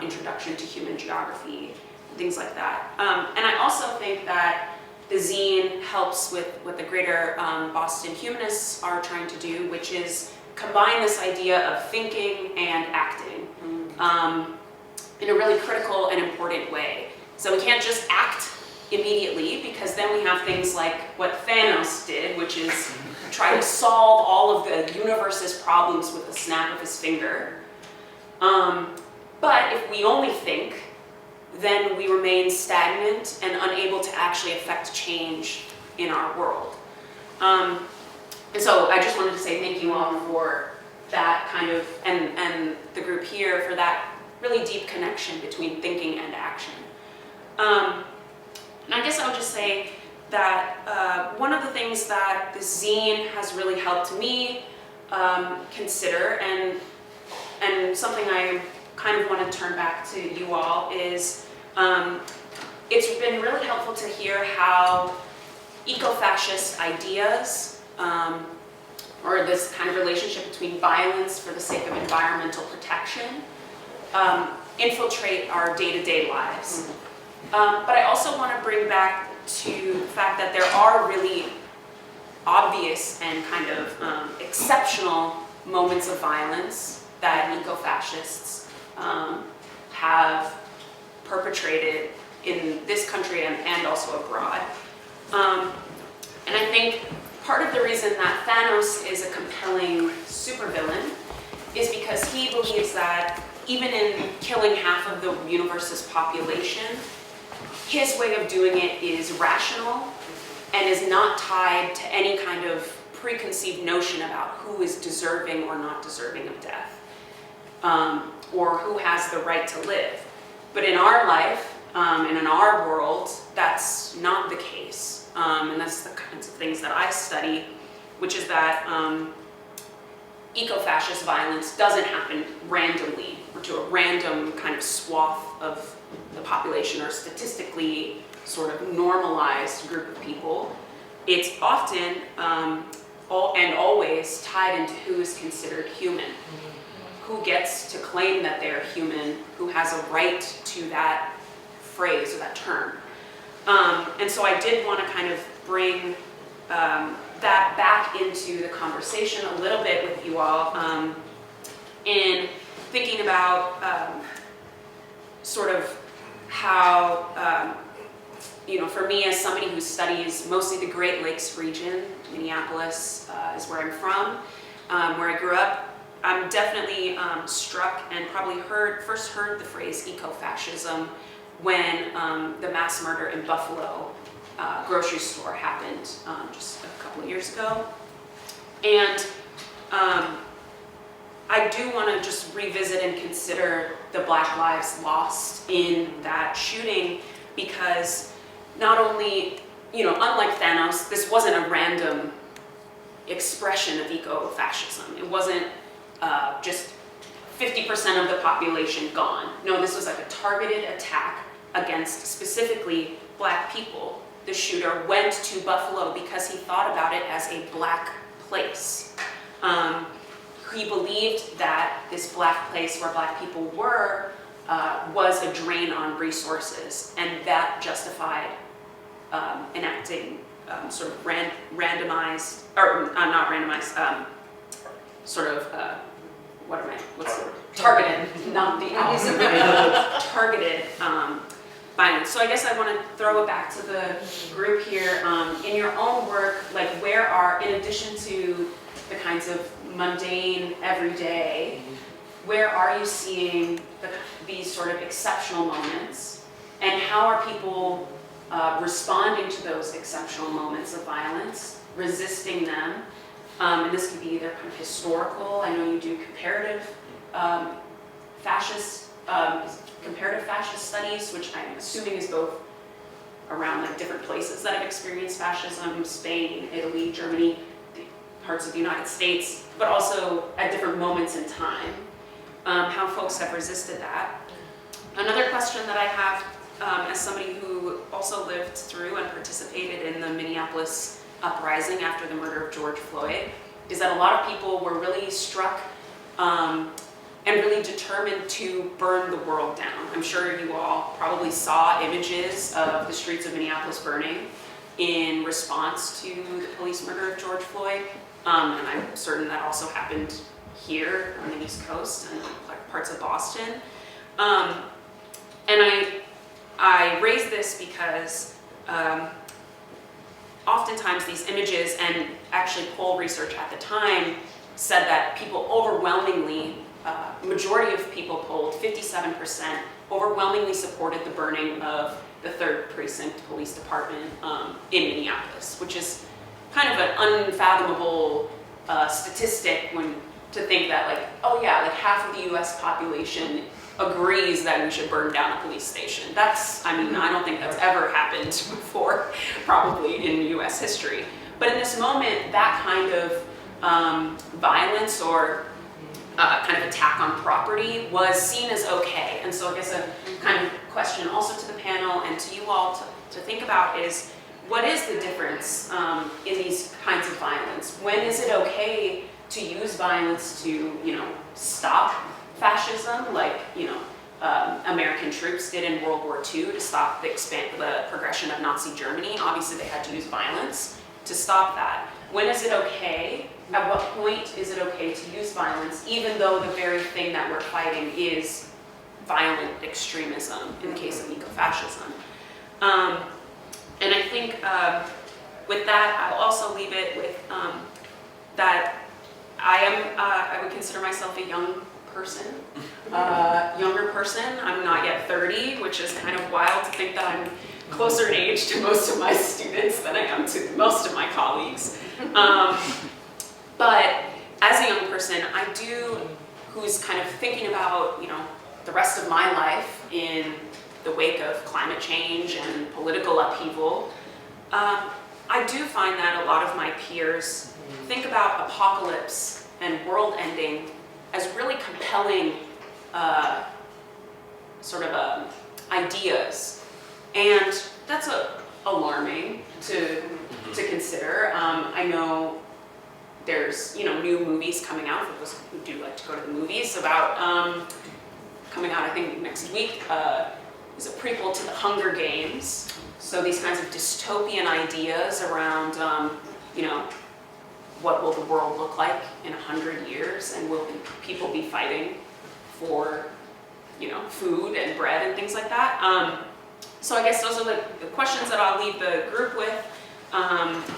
introduction to human geography, things like that. And I also think that the zine helps with what the greater Boston Humanists are trying to do, which is combine this idea of thinking and acting in a really critical and important way. So we can't just act immediately, because then we have things like what Thanos did, which is try to solve all of the universe's problems with a snap of his finger. But if we only think, then we remain stagnant and unable to actually affect change in our world. And so I just wanted to say thank you all for that kind of, and the group here for that really deep connection between thinking and action. And I guess I would just say that one of the things that this zine has really helped me consider, and something I kind of want to turn back to you all, is it's been really helpful to hear how eco-fascist ideas, or this kind of relationship between violence for the sake of environmental protection, infiltrate our day-to-day lives. But I also want to bring back to the fact that there are really obvious and kind of exceptional moments of violence that eco-fascists have perpetrated in this country and also abroad. And I think part of the reason that Thanos is a compelling supervillain is because he believes that even in killing half of the universe's population, his way of doing it is rational and is not tied to any kind of preconceived notion about who is deserving or not deserving of death, or who has the right to live. But in our life, and in our world, that's not the case. And that's the kinds of things that I study, which is that eco-fascist violence doesn't happen randomly or to a random kind of swath of the population or statistically sort of normalized group of people. It's often and always tied into who is considered human, who gets to claim that they're human, who has a right to that phrase or that term. And so I did want to kind of bring that back into the conversation a little bit with you all in thinking about sort of how, for me as somebody who studies mostly the Great Lakes region, Minneapolis is where I'm from, where I grew up, I'm definitely struck and probably first heard the phrase ecofascism when the mass murder in Buffalo grocery store happened just a couple of years ago. And I do want to just revisit and consider the Black lives lost in that shooting, because not only, unlike Thanos, this wasn't a random expression of eco-fascism. It wasn't just 50% of the population gone. No, this was like a targeted attack against specifically Black people. The shooter went to Buffalo because he thought about it as a Black place. He believed that this Black place where Black people were was a drain on resources, and that justified enacting sort of randomized, or not randomized, targeted, not the opposite, targeted violence. So I guess I want to throw it back to the group here. In your own work, like where are, in addition to the kinds of mundane, everyday, where are you seeing these sort of exceptional moments, and how are people responding to those exceptional moments of violence, resisting them? And this can be either kind of historical. I know you do comparative fascist studies, which I'm assuming is both around like different places that have experienced fascism, Spain, Italy, Germany, parts of the United States, but also at different moments in time, how folks have resisted that. Another question that I have as somebody who also lived through and participated in the Minneapolis uprising after the murder of George Floyd is that a lot of people were really struck and really determined to burn the world down. I'm sure you all probably saw images of the streets of Minneapolis burning in response to the police murder of George Floyd. And I'm certain that also happened here on the East Coast and parts of Boston. And I raise this because oftentimes these images, and actually poll research at the time, said that people overwhelmingly, majority of people polled, 57%, overwhelmingly supported the burning of the 3rd Precinct Police Department in Minneapolis, which is kind of an unfathomable statistic when to think that like, oh yeah, like half of the US population agrees that we should burn down a police station. That's, I mean, I don't think that's ever happened before, probably in US history. But in this moment, that kind of violence or kind of attack on property was seen as okay. And so I guess a kind of question also to the panel and to you all to think about is, what is the difference in these kinds of violence? When is it okay to use violence to, you know, stop fascism, like, you know, American troops did in World War II to stop the progression of Nazi Germany? Obviously, they had to use violence to stop that. When is it okay? At what point is it okay to use violence, even though the very thing that we're fighting is violent extremism, in the case of ecofascism? And I think with that, I'll also leave it with that I would consider myself a young person, younger person. I'm not yet 30, which is kind of wild to think that I'm closer in age to most of my students than I am to most of my colleagues. But as a young person, who's kind of thinking about, you know, the rest of my life in the wake of climate change and political upheaval, I do find that a lot of my peers think about apocalypse and world ending as really compelling ideas. And that's alarming to consider. I know there's, you know, new movies coming out for those who do like to go to the movies about coming out, I think, next week. Is a prequel to the Hunger Games. So these kinds of dystopian ideas around, you know, what will the world look like in 100 years, and will people be fighting for, you know, food and bread and things like that. So I guess those are the questions that I'll leave the group with.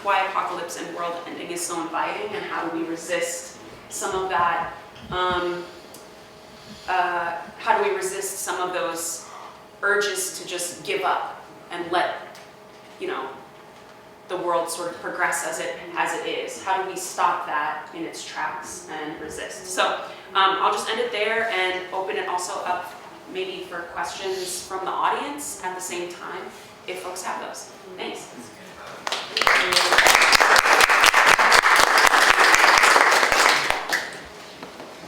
Why apocalypse and world ending is so inviting, and how do we resist some of that? How do we resist some of those urges to just give up and let, you know, the world sort of progress as it is? How do we stop that in its tracks and resist? So I'll just end it there and open it also up maybe for questions from the audience at the same time, if folks have those. Thanks.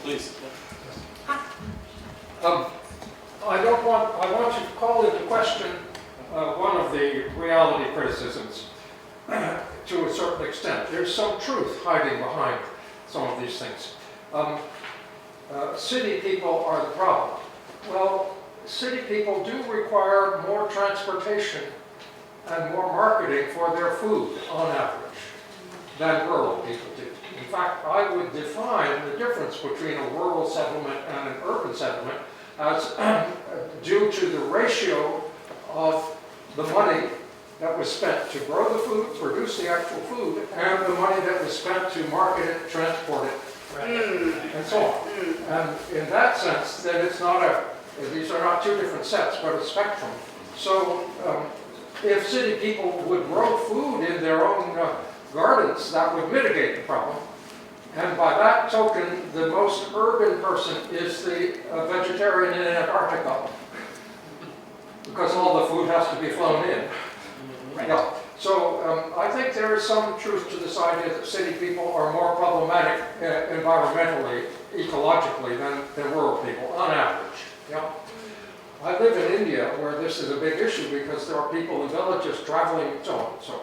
Please. I want you to call into question one of the reality criticisms to a certain extent. There's some truth hiding behind some of these things. City people are the problem. Well, city people do require more transportation and more marketing for their food on average than rural people do. In fact, I would define the difference between a rural settlement and an urban settlement as due to the ratio of the money that was spent to grow the food, produce the actual food, and the money that was spent to market it, transport it, and so on. And in that sense, then it's not these are not two different sets, but a spectrum. So if city people would grow food in their own gardens, that would mitigate the problem. And by that token, the most urban person is the vegetarian in Antarctica, because all the food has to be flown in. Right. Yeah. So I think there is some truth to this idea that city people are more problematic environmentally, ecologically, than rural people, on average. Yeah. I live in India, where this is a big issue because there are people in villages traveling and so on. So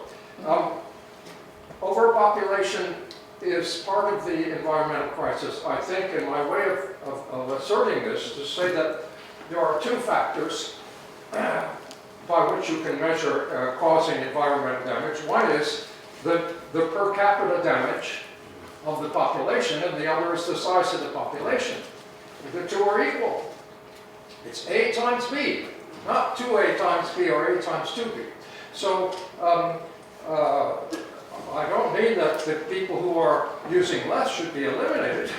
overpopulation is part of the environmental crisis. I think, in my way of asserting this, to say that there are two factors by which you can measure causing environmental damage. One is the per capita damage of the population, and the other is the size of the population. The two are equal. It's A times B, not 2A times B or A times 2B. So I don't mean that the people who are using less should be eliminated.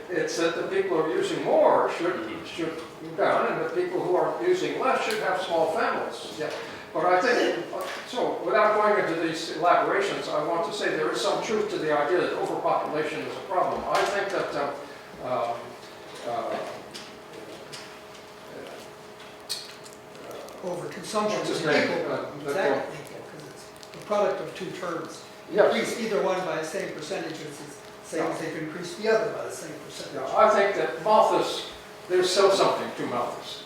It's that the people who are using more should go down, and the people who are using less should have small families. Yeah. But I think, so without going into these elaborations, I want to say there is some truth to the idea that overpopulation is a problem. I think that overconsumption what's is his name? equal, exactly equal, because it's the product of two terms. Yes. Increase either one by the same percentage as the same as they've increased the other by the same percentage. Yeah, I think that Malthus, there's still something to Malthus.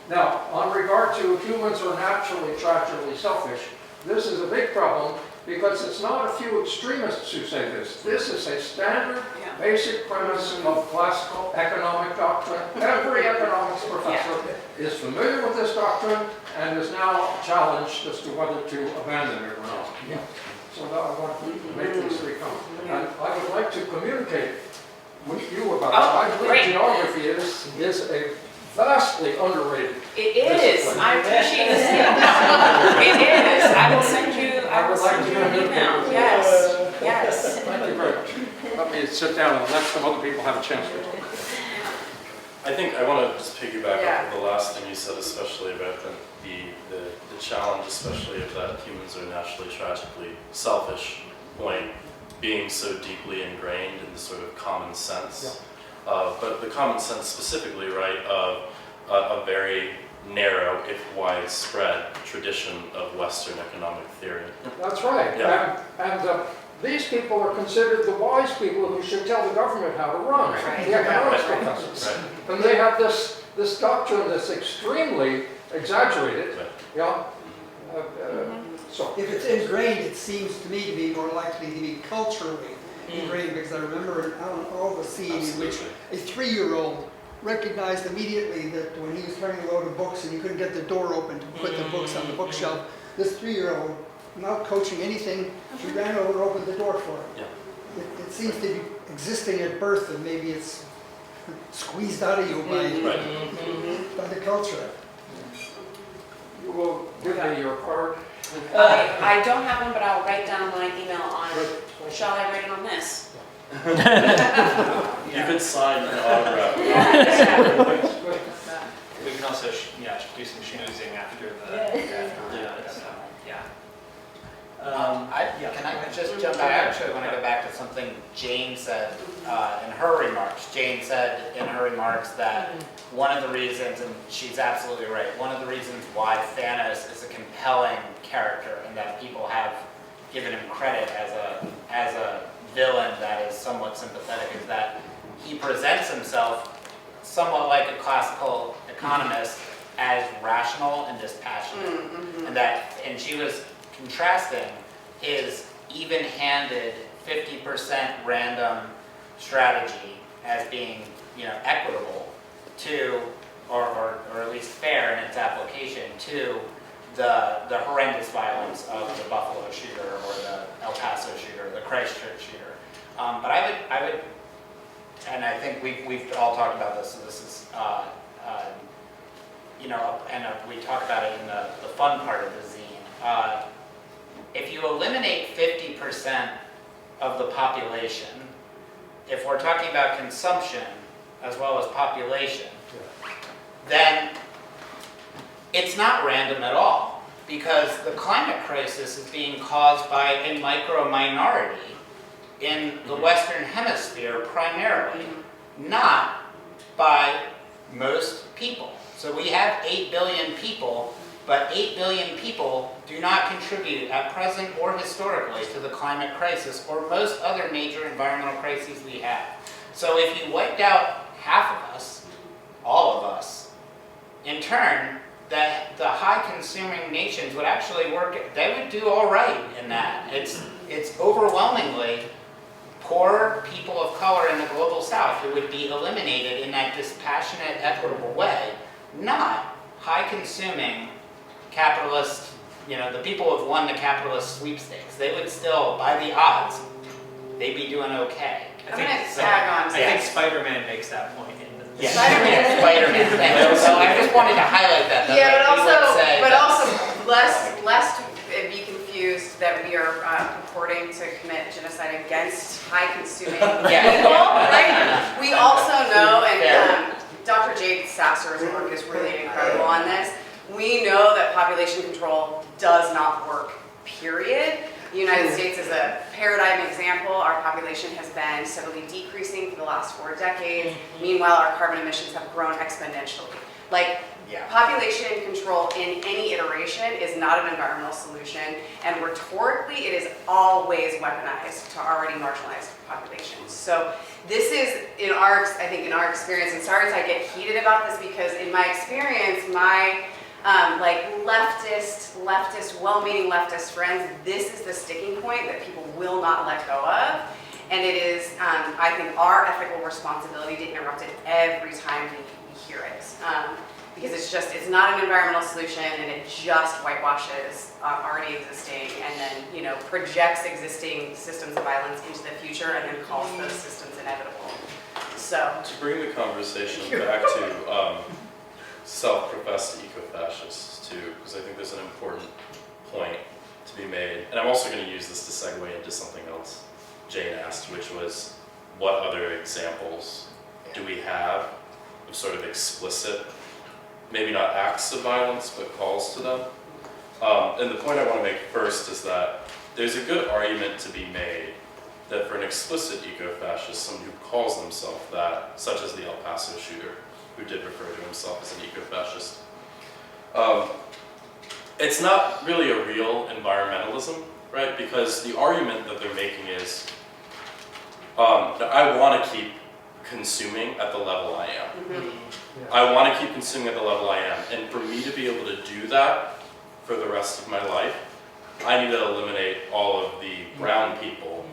Now, on regard to humans are naturally, tragically selfish, this is a big problem because it's not a few extremists who say this. This is a standard, basic premise of classical economic doctrine. Every economics professor is familiar with this doctrine and is now challenged as to whether to abandon it or not. So I want to make these three comments. And I would like to communicate with you about it. I believe geography is a vastly underrated. It is. I appreciate this. It is. I will send you an email. Yes. Yes. Thank you very much. Let me sit down and let some other people have a chance to talk. I think I want to just piggyback off of the last thing you said, especially about the challenge, especially of that humans are naturally tragically selfish point being so deeply ingrained in the sort of common sense. But the common sense specifically, right, of a very narrow, if widespread, tradition of Western economic theory. That's right. Yeah. And these people are considered the wise people who should tell the government how to run. Right. The economics professors. Right. And they have this doctrine that's extremely exaggerated. Right. Yeah. So. If it's ingrained, it seems to me to be more likely to be culturally ingrained, because I remember in Alan Alda's scene in which a 3-year-old recognized immediately that when he was carrying a load of books and he couldn't get the door open to put the books on the bookshelf, this 3-year-old, not coaching anything, she ran over and opened the door for him. Yeah. It seems to be existing at birth, and maybe it's squeezed out of you by the culture. You will give me your card. I don't have one, but I'll write down my email on. Shall I write it on this? You could sign an autograph. We can also do some schmoozing after Can I just jump back? I actually want to go back to something Jane said in her remarks. Jane said in her remarks that one of the reasons, and she's absolutely right, one of the reasons why Thanos is a compelling character and that people have given him credit as a villain that is somewhat sympathetic is that he presents himself somewhat like a classical economist as rational and dispassionate. And she was contrasting his even-handed 50% random strategy as being, equitable to, or at least fair in its application to the horrendous violence of the Buffalo shooter or the El Paso shooter, the Christchurch shooter. But I would, and I think we've all talked about this. So this is, we talk about it in the fun part of the zine. If you eliminate 50% of the population, if we're talking about consumption as well as population, then it's not random at all, because the climate crisis is being caused by a micro minority in the Western Hemisphere primarily, not by most people. So we have 8 billion people, but 8 billion people do not contribute at present or historically to the climate crisis or most other major environmental crises we have. So if you wiped out half of us, all of us, in turn, the high consuming nations would actually work, they would do all right in that. It's it's overwhelmingly poor people of color in the global south who would be eliminated in that dispassionate, equitable way, not high-consuming capitalist, the people who have won the capitalist sweepstakes. They would still, by the odds, they'd be doing okay. I'm going to tag on to I think that. Spider-Man makes that point. Yeah, Spider-Man. Thank you. So I just wanted to highlight that. Yeah, like, but also lest be confused that we are purporting to commit genocide against high-consuming people, right? We also know, and Dr. Jake Sasser's work is really incredible on this. We know that population control does not work, period. The United States is a paradigm example. Our population has been steadily decreasing for the last 4 decades. Meanwhile, our carbon emissions have grown exponentially. Population control in any iteration is not an environmental solution, and rhetorically, it is always weaponized to already marginalized populations. So this is, I think in our experience, and sorry if I get heated about this, because in my experience, my leftist, well-meaning leftist friends, this is the sticking point that people will not let go of. And it is, I think, our ethical responsibility to interrupt it every time we hear it. Because it's not an environmental solution, and it just whitewashes already existing, and then, projects existing systems of violence into the future, and then calls those systems inevitable. So, to bring the conversation back to self-professed eco-fascists too, because I think there's an important point to be made. And I'm also going to use this to segue into something else Jane asked, which was, what other examples do we have of sort of explicit, maybe not acts of violence, but calls to them? And the point I want to make first is that there's a good argument to be made that for an explicit eco-fascist, someone who calls themselves that, such as the El Paso shooter, who did refer to himself as an eco-fascist, it's not really a real environmentalism, right? Because the argument that they're making is, that I want to keep consuming at the level I am. Yeah. I want to keep consuming at the level I am. And for me to be able to do that for the rest of my life, I need to eliminate all of the brown people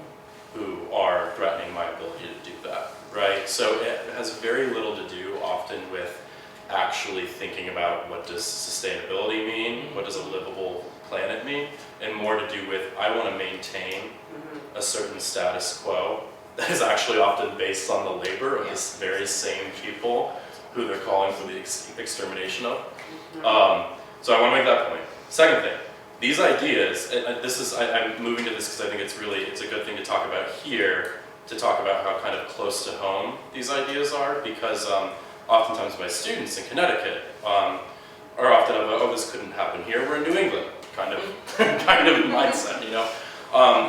who are threatening my ability to do that, right? So it has very little to do often with actually thinking about what does sustainability mean, what does a livable planet mean, and more to do with, I want to maintain a certain status quo that is actually often based on the labor of this very same people who they're calling for the extermination of. So I want to make that point. Second thing, these ideas, and I'm moving to this because I think it's a good thing to talk about here, to talk about how kind of close to home these ideas are, because oftentimes my students in Connecticut are often of a, oh, this couldn't happen here, we're in New England, kind of mindset,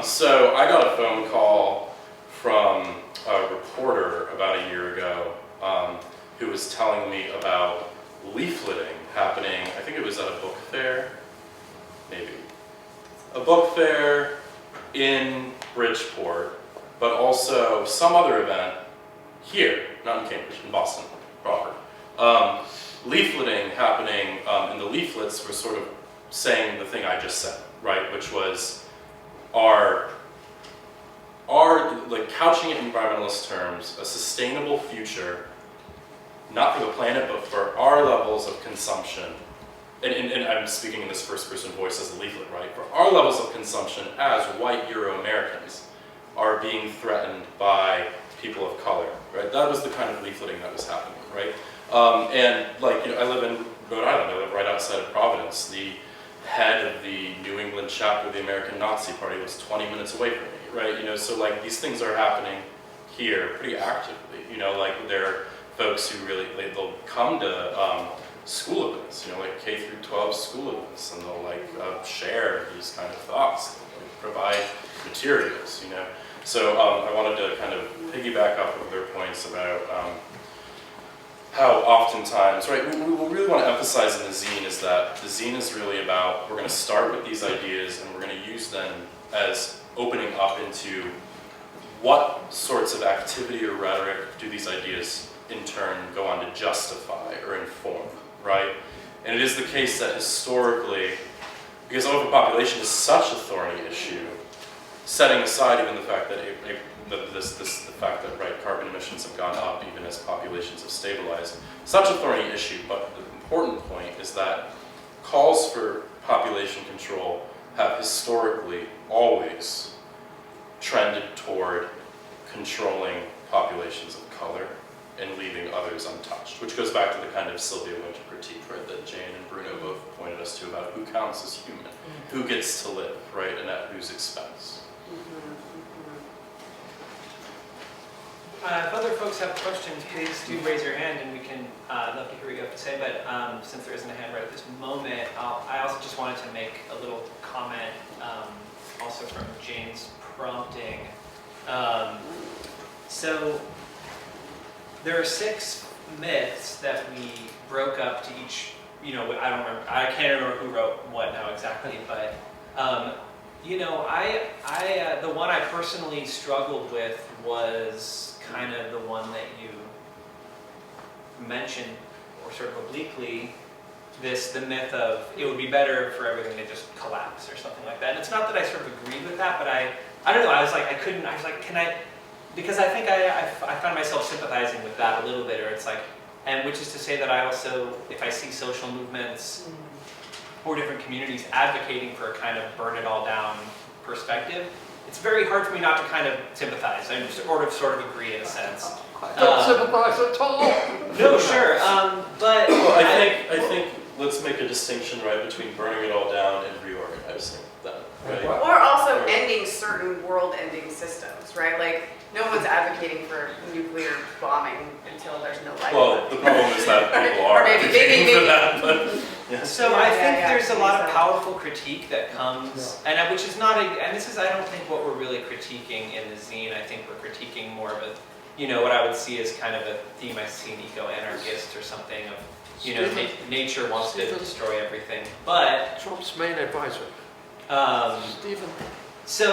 So I got a phone call from a reporter about a year ago who was telling me about leafleting happening, I think it was at a book fair, maybe. A book fair in Bridgeport, but also some other event here, not in Cambridge, in Boston proper. Leafleting happening, and the leaflets were sort of saying the thing I just said, right? Which was our like couching it in environmentalist terms, a sustainable future, not for the planet, but for our levels of consumption. And I'm speaking in this first person voice as a leaflet, right? For our levels of consumption as white Euro-Americans are being threatened by people of color, right? That was the kind of leafleting that was happening, right? And I live in Rhode Island, I live right outside of Providence. The head of the New England chapter of the American Nazi Party was 20 minutes away from me, right? So these things are happening here pretty actively, there are folks who really, they'll come to school events, like K through 12 school events, and they'll share these kind of thoughts, provide materials, So I wanted to kind of piggyback off of their points about how oftentimes, right, what we really want to emphasize in the zine is that the zine is really about, we're going to start with these ideas and we're going to use them as opening up into what sorts of activity or rhetoric do these ideas in turn go on to justify or inform, right? And it is the case that historically, because overpopulation is such a thorny issue, setting aside even the fact that the fact that right carbon emissions have gone up even as populations have stabilized, such a thorny issue. But the important point is that calls for population control have historically always trended toward controlling populations of color and leaving others untouched, which goes back to the kind of Sylvia Winter critique, right, that Jane and Bruno both pointed us to about who counts as human, who gets to live, right, and at whose expense. If other folks have questions, please do raise your hand and we can love to hear what you have to say, but since there isn't a hand right at this moment, I also just wanted to make a little comment also from Jane's prompting. So there are 6 myths that we broke up to each, you know, I can't remember who wrote what now exactly, but you know, the one I personally struggled with was kind of the one that you mentioned, or sort of obliquely, the myth of it would be better for everything to just collapse or something like that. And it's not that I sort of agreed with that, but I don't know, I was like, can I, because I think I found myself sympathizing with that a little bit, or it's like, and which is to say that I also, if I see social movements or different communities advocating for a kind of burn it all down perspective, it's very hard for me not to kind of sympathize. I sort of agree in a sense. Don't sympathize at all. No, sure, but Well, I think let's make a distinction, right, between burning it all down and reorganizing them, right? Or also ending certain world-ending systems, right? Like, no one's advocating for nuclear bombing until there's no life. Well, the problem is that people Or are maybe, advocating for that, but yes. So I think there's a lot of powerful critique that comes, and which is not, and this is, I don't think what we're really critiquing in the zine. I think we're critiquing more of a, you know, what I would see as kind of a theme I see in eco-anarchist or something of, you know, nature wants to destroy everything. But Trump's main advisor. Stephen. So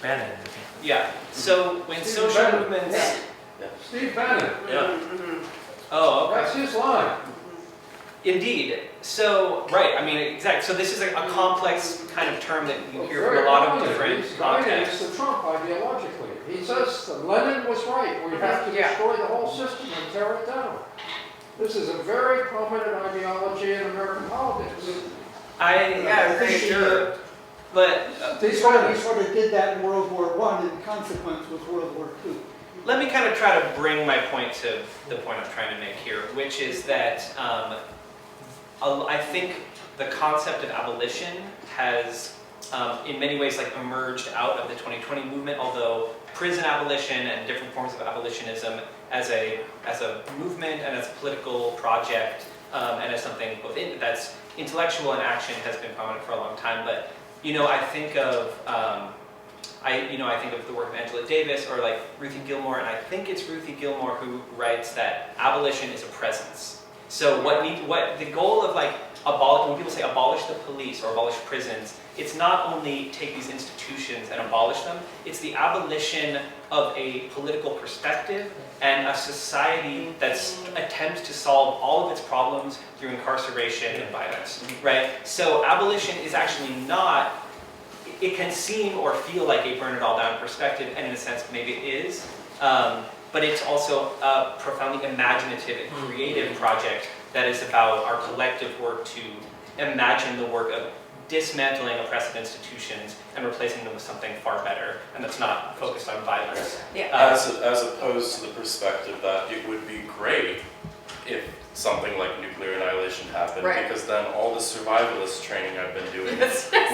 Bannon. yeah. So when Stephen social Bannon. movements, Steve Bannon. Yeah. oh, okay. That's his line. Indeed. So, right, I mean, exactly. So this is a complex kind of term that you hear from a lot of different He's guiding contexts. us to Trump ideologically. He says that Lenin was right. We have to destroy the whole system and tear it down. This is a very prominent ideology in American politics. Pretty sure. But He sort of did that in World War I, and in consequence with World War II. let me kind of try to bring my point to the point I'm trying to make here, which is that I think the concept of abolition has, in many ways, like emerged out of the 2020 movement. Although prison abolition and different forms of abolitionism, as a movement and as a political project, and as something both that's intellectual and action, has been prominent for a long time. But you know, I think of I think of the work of Angela Davis or like Ruthie Gilmore, and I think it's Ruthie Gilmore who writes that abolition is a presence. So what the goal of like when people say abolish the police or abolish prisons, it's not only take these institutions and abolish them, it's the abolition of a political perspective and a society that attempts to solve all of its problems through incarceration and violence, right? So abolition is actually not, it can seem or feel like a burn it all down perspective, and in a sense maybe it is, but it's also a profoundly imaginative and creative project that is about our collective work to imagine the work of dismantling oppressive institutions and replacing them with something far better, and that's not focused on violence. Yeah. As opposed to the perspective that it would be great if something like nuclear annihilation happened, Right. because then all the survivalist training I've been doing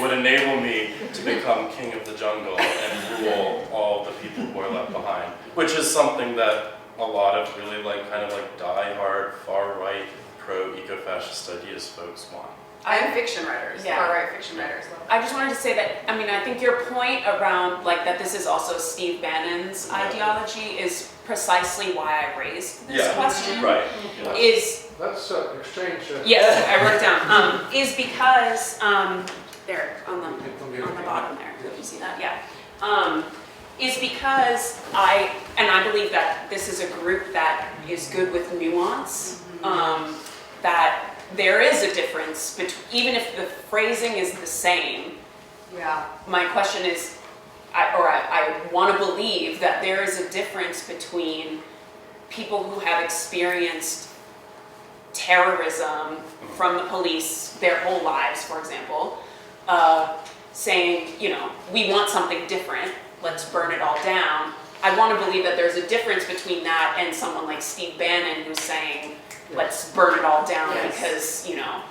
would enable me to become king of the jungle and rule all the people who are left behind, which is something that a lot of really like kind of like die-hard, far-right, pro-eco-fascist ideas folks want. And fiction writers, Yeah. far-right fiction writers. I just wanted to say that, I mean, I think your point around like that this is also Steve Bannon's ideology is precisely why I raised this Yeah. question. Right. Yeah. Is, That's exchange. yes, I wrote it down, is because, there, on the bottom there, if you see that, yeah. Is because I believe that this is a group that is good with nuance, that there is a difference between, even if the phrasing is the same, Yeah. My question is, I want to believe that there is a difference between people who have experienced terrorism from the police their whole lives, for example, saying, you know, we want something different, let's burn it all down. I want to believe that there's a difference between that and someone like Steve Bannon who's saying, let's burn it all down because, you know,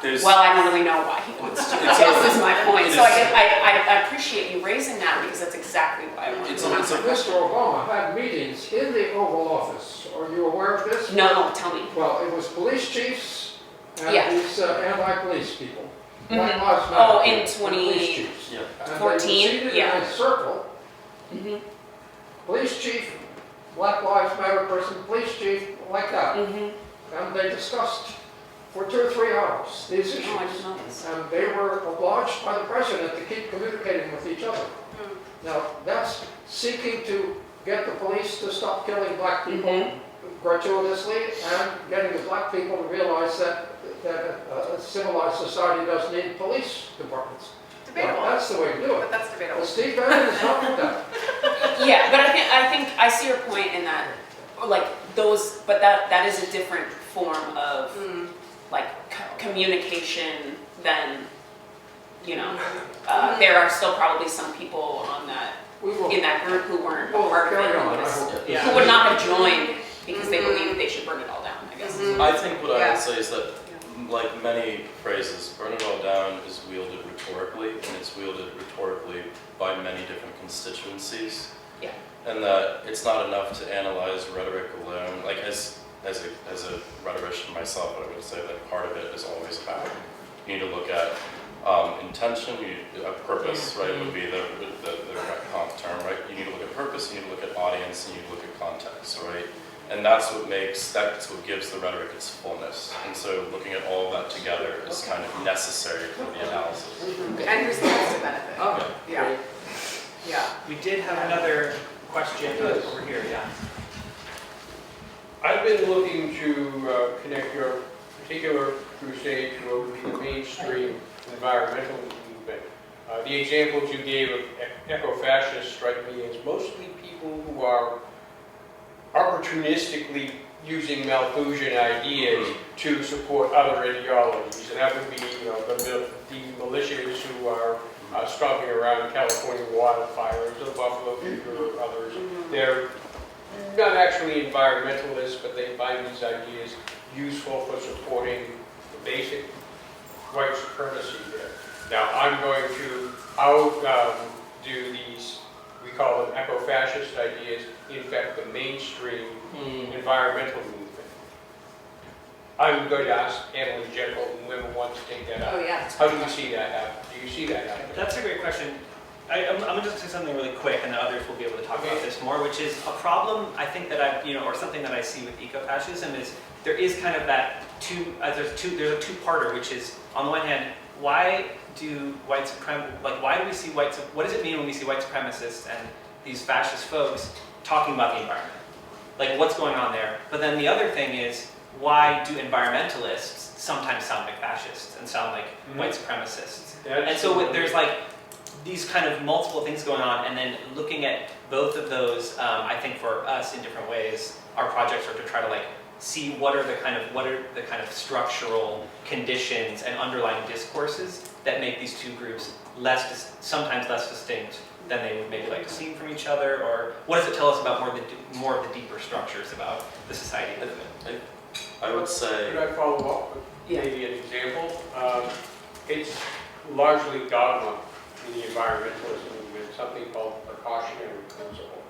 well, I don't really know why he wants to. This is my point. So I appreciate you raising that because that's exactly why I want to. Mr. Obama had meetings in the Oval Office. Are you aware of this? No, tell me. Well, it was police chiefs and Yeah. these anti-police people. Mhm. Black Lives Matter Oh, in people, and police chiefs. 2014? And they were seated Yeah. in a circle. Mhm. Police chief, Black Lives Matter person, police chief, like that. Mhm. And they discussed for 2 or 3 hours these issues. Oh, I didn't know this. And they were obliged by the president to keep communicating with each other. Now, that's seeking to get the police to stop killing black people Mhm. gratuitously and getting the black people to realize that a civilized society does need police departments. Debatable. Well, that's the way to do But it. that's debatable. Well, Steve Bannon is not with that. Yeah, but I think I see your point in that, like those, but that is a different form of like communication than, you know, there are still probably some people on that We will. in that group who weren't a We'll part of carry it, on, who I would hope. have- Yeah. who would not have joined because they believed they should burn it all down. I guess. I think what I Yeah. would say is that, like many phrases, burn it all down is wielded rhetorically, and it's wielded rhetorically by many different constituencies. Yeah. And that it's not enough to analyze rhetoric alone. Like as a rhetorician myself, I would say that part of it is always about, you need to look at intention, purpose, right, would be the comp term, right? You need to look at purpose, you need to look at audience, and you need to look at context, right? And that's what gives the rhetoric its fullness. And so looking at all of that together is kind of necessary for the analysis. And who stands to benefit? Oh, Yeah. Yeah. We did have another question over here, yeah. I've been looking to connect your particular crusade to the mainstream environmental movement. The examples you gave of eco-fascists strike me as mostly people who are opportunistically using Malthusian ideas to support other ideologies, and that would be, you know, the militias who are stomping around California wildfires, or Buffalo Fever, or others. They're not actually environmentalists, but they find these ideas useful for supporting the basic white supremacy there. Now, I'm going to, how do these, we call them eco-fascist ideas, infect the mainstream environmental movement? I'm going to ask Anna in general, whoever wants to take that up. Oh, yeah. How do you see that happen? Do you see that happen? That's a great question. I'm going to just say something really quick, and the others will be able to talk about this more, which is a problem I think that or something that I see with ecofascism is there is kind of that there's a two-parter, which is on the one hand, why do why do we see what does it mean when we see white supremacists and these fascist folks talking about the environment? Like what's going on there? But then the other thing is, why do environmentalists sometimes sound like fascists and sound like white supremacists? And so there's like these kind of multiple things going on, and then looking at both of those, I think for us in different ways, our projects are to try to like see what are the kind of structural conditions and underlying discourses that make these two groups sometimes less distinct than they would maybe like to seem from each other, or what does it tell us about more of the deeper structures about the society we live in? I would say, Could I follow up with maybe an example? It's largely dogma in the environmentalist movement, something called precautionary principle.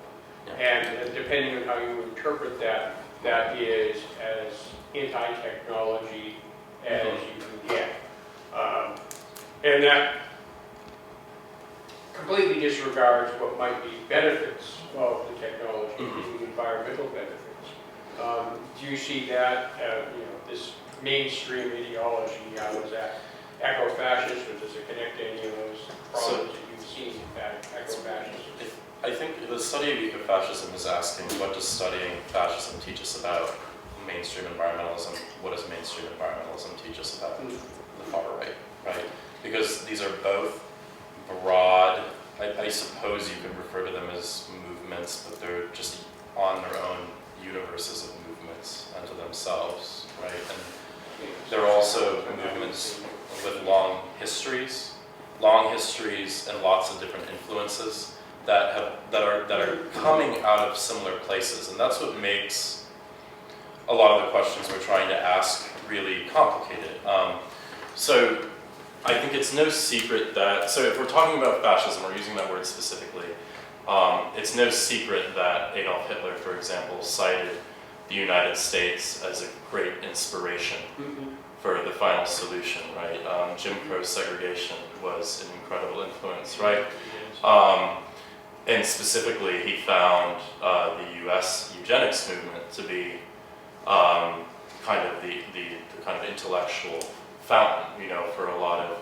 And depending on how you interpret that, that is as anti-technology as you can get. And that completely disregards what might be benefits of the technology, including environmental benefits. Do you see that, this mainstream ideology, how is that eco-fascist, or does it connect to any of those problems that you've seen in eco-fascism? I think the study of ecofascism is asking, what does studying fascism teach us about mainstream environmentalism? What does mainstream environmentalism teach us about the far right, right? Because these are both broad, I suppose you could refer to them as movements, but they're just on their own universes of movements unto themselves, right? And they're also movements with long histories and lots of different influences that are coming out of similar places, and that's what makes a lot of the questions we're trying to ask really complicated. So I think it's no secret that, so if we're talking about fascism, we're using that word specifically, it's no secret that Adolf Hitler, for example, cited the United States as a great inspiration for the final solution, right? Jim Crow segregation was an incredible influence, right? And specifically, he found the US eugenics movement to be kind of the kind of intellectual fountain, you know, for a lot of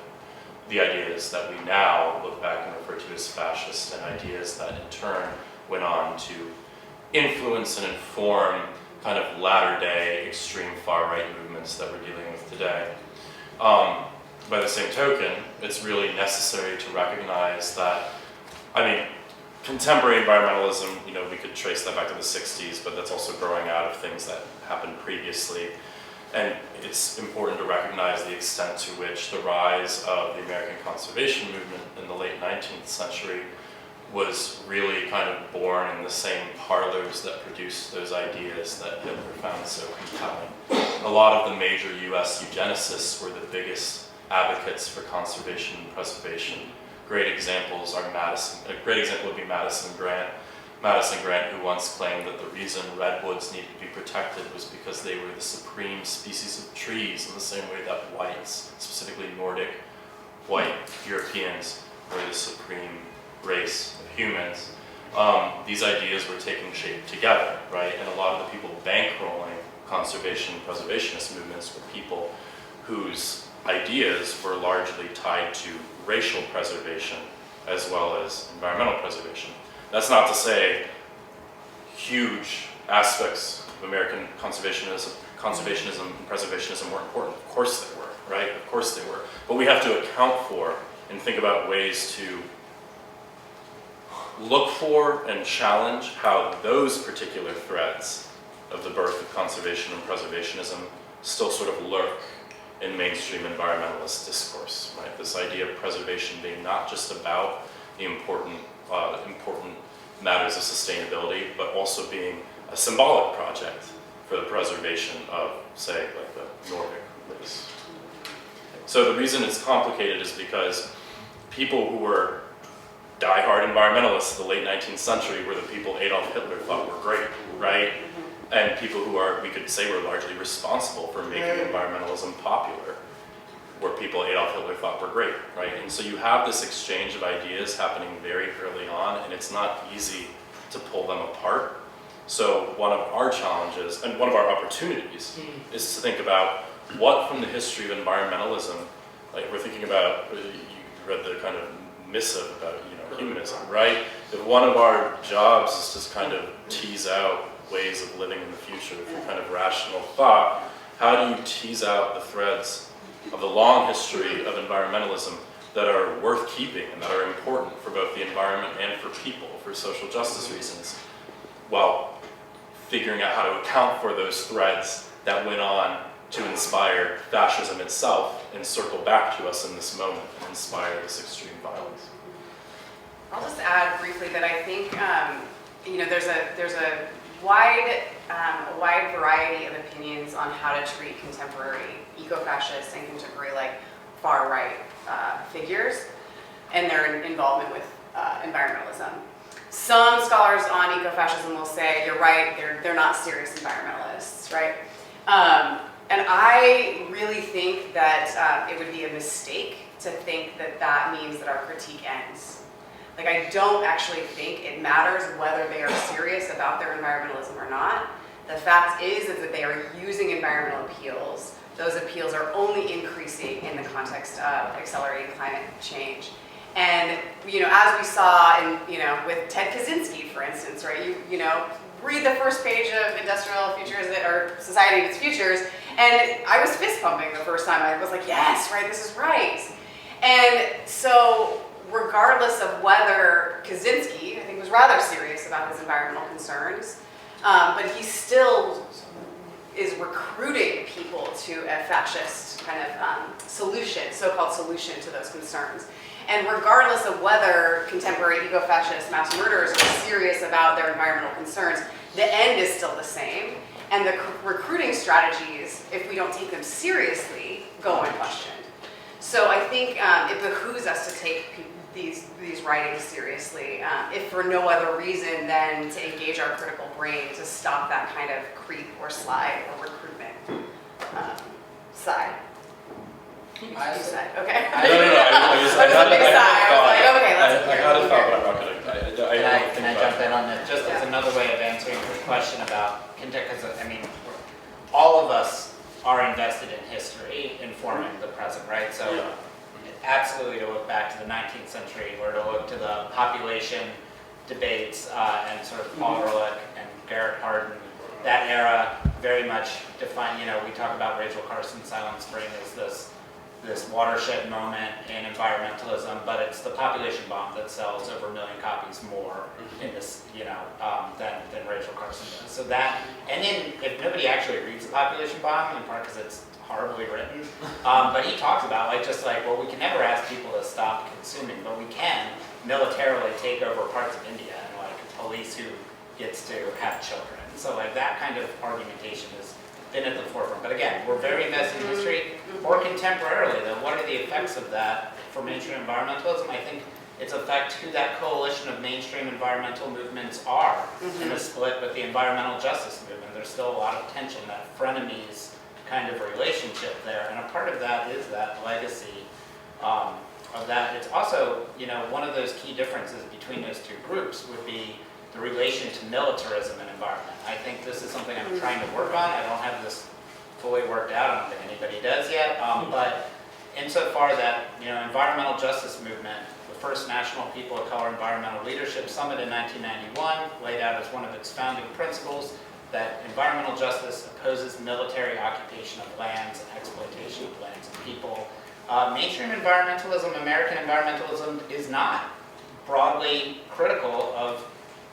the ideas that we now look back and refer to as fascist, and ideas that in turn went on to influence and inform kind of latter-day extreme far-right movements that we're dealing with today. By the same token, it's really necessary to recognize that, I mean, contemporary environmentalism, you know, we could trace that back to the 60s, but that's also growing out of things that happened previously. And it's important to recognize the extent to which the rise of the American conservation movement in the late 19th century was really kind of born in the same parlors that produced those ideas that Hitler found so compelling. A lot of the major US eugenicists were the biggest advocates for conservation and preservation. Great examples are a great example would be Madison Grant, who once claimed that the reason redwoods needed to be protected was because they were the supreme species of trees, in the same way that whites, specifically Nordic white Europeans, were the supreme race of humans. These ideas were taking shape together, right? And a lot of the people bankrolling conservation and preservationist movements were people whose ideas were largely tied to racial preservation as well as environmental preservation. That's not to say huge aspects of American conservationism and preservationism weren't important. Of course they were, right? Of course they were. But we have to account for and think about ways to look for and challenge how those particular threads of the birth of conservation and preservationism still sort of lurk in mainstream environmentalist discourse, right? This idea of preservation being not just about the important matters of sustainability, but also being a symbolic project for the preservation of, say, like the Nordic race. So the reason it's complicated is because people who were diehard environmentalists in the late 19th century were the people Adolf Hitler thought were great, right? And people who we could say were largely responsible for making environmentalism popular, were people Adolf Hitler thought were great, right? And so you have this exchange of ideas happening very early on, and it's not easy to pull them apart. So one of our challenges, and one of our opportunities, is to think about what from the history of environmentalism, like we're thinking about, you read the kind of missive about, you know, humanism, right? If one of our jobs is just kind of tease out ways of living in the future through kind of rational thought, how do you tease out the threads of the long history of environmentalism that are worth keeping and that are important for both the environment and for people, for social justice reasons, while figuring out how to account for those threads that went on to inspire fascism itself and circle back to us in this moment and inspire this extreme violence. I'll just add briefly that I think you know, there's a wide variety of opinions on how to treat contemporary eco-fascist and contemporary like far-right figures and their involvement with environmentalism. Some scholars on eco-fascism will say, you're right, they're not serious environmentalists, right? And I really think that it would be a mistake to think that that means that our critique ends. Like, I don't actually think it matters whether they are serious about their environmentalism or not. The fact is that they are using environmental appeals. Those appeals are only increasing in the context of accelerating climate change. And, you know, as we saw in, you know, with Ted Kaczynski, for instance, right? You know, read the first page of Industrial Futures or Society and Its Futures, and I was fist pumping the first time. I was like, yes, right, this is right. And so regardless of whether Kaczynski, I think, was rather serious about his environmental concerns, but he still is recruiting people to a fascist kind of solution, so-called solution to those concerns. And regardless of whether contemporary eco-fascist mass murderers are serious about their environmental concerns, the end is still the same. And the recruiting strategies, if we don't take them seriously, go unquestioned. So I think it behooves us to take these writings seriously, if for no other reason than to engage our critical brain to stop that kind of creep or slide or recruitment side. You said, okay. No, I was That was a big sigh. I was like, okay, let's. I had a thought, but I'm not gonna, Can I jump in on that? Just as another way of answering your question about because I mean, all of us are invested in history informing the present, right? So absolutely to look back to the 19th century, or to look to the population debates and sort of Paul Ehrlich and Garrett Hardin, that era very much defined, we talk about Rachel Carson's Silent Spring as this watershed moment in environmentalism, but it's the population bomb that sells over 1 million copies more in this, than Rachel Carson does. So that, and then if nobody actually reads the population bomb, in part because it's horribly written, but he talks about well, we can never ask people to stop consuming, but we can militarily take over parts of India and police who gets to have children. So that kind of argumentation has been at the forefront. But again, we're very invested in history. More contemporarily, though, what are the effects of that for mainstream environmentalism? I think it's affect who that coalition of mainstream environmental movements are in the split with the environmental justice movement. There's still a lot of tension, that frenemies kind of relationship there. And a part of that is that legacy of that. It's also, one of those key differences between those two groups would be the relation to militarism and environment. I think this is something I'm trying to work on. I don't have this fully worked out. I don't think anybody does yet. But insofar that, environmental justice movement, the first National People of Color Environmental Leadership Summit in 1991 laid out as one of its founding principles that environmental justice opposes military occupation of lands and exploitation of lands and people. Mainstream environmentalism, American environmentalism, is not broadly critical of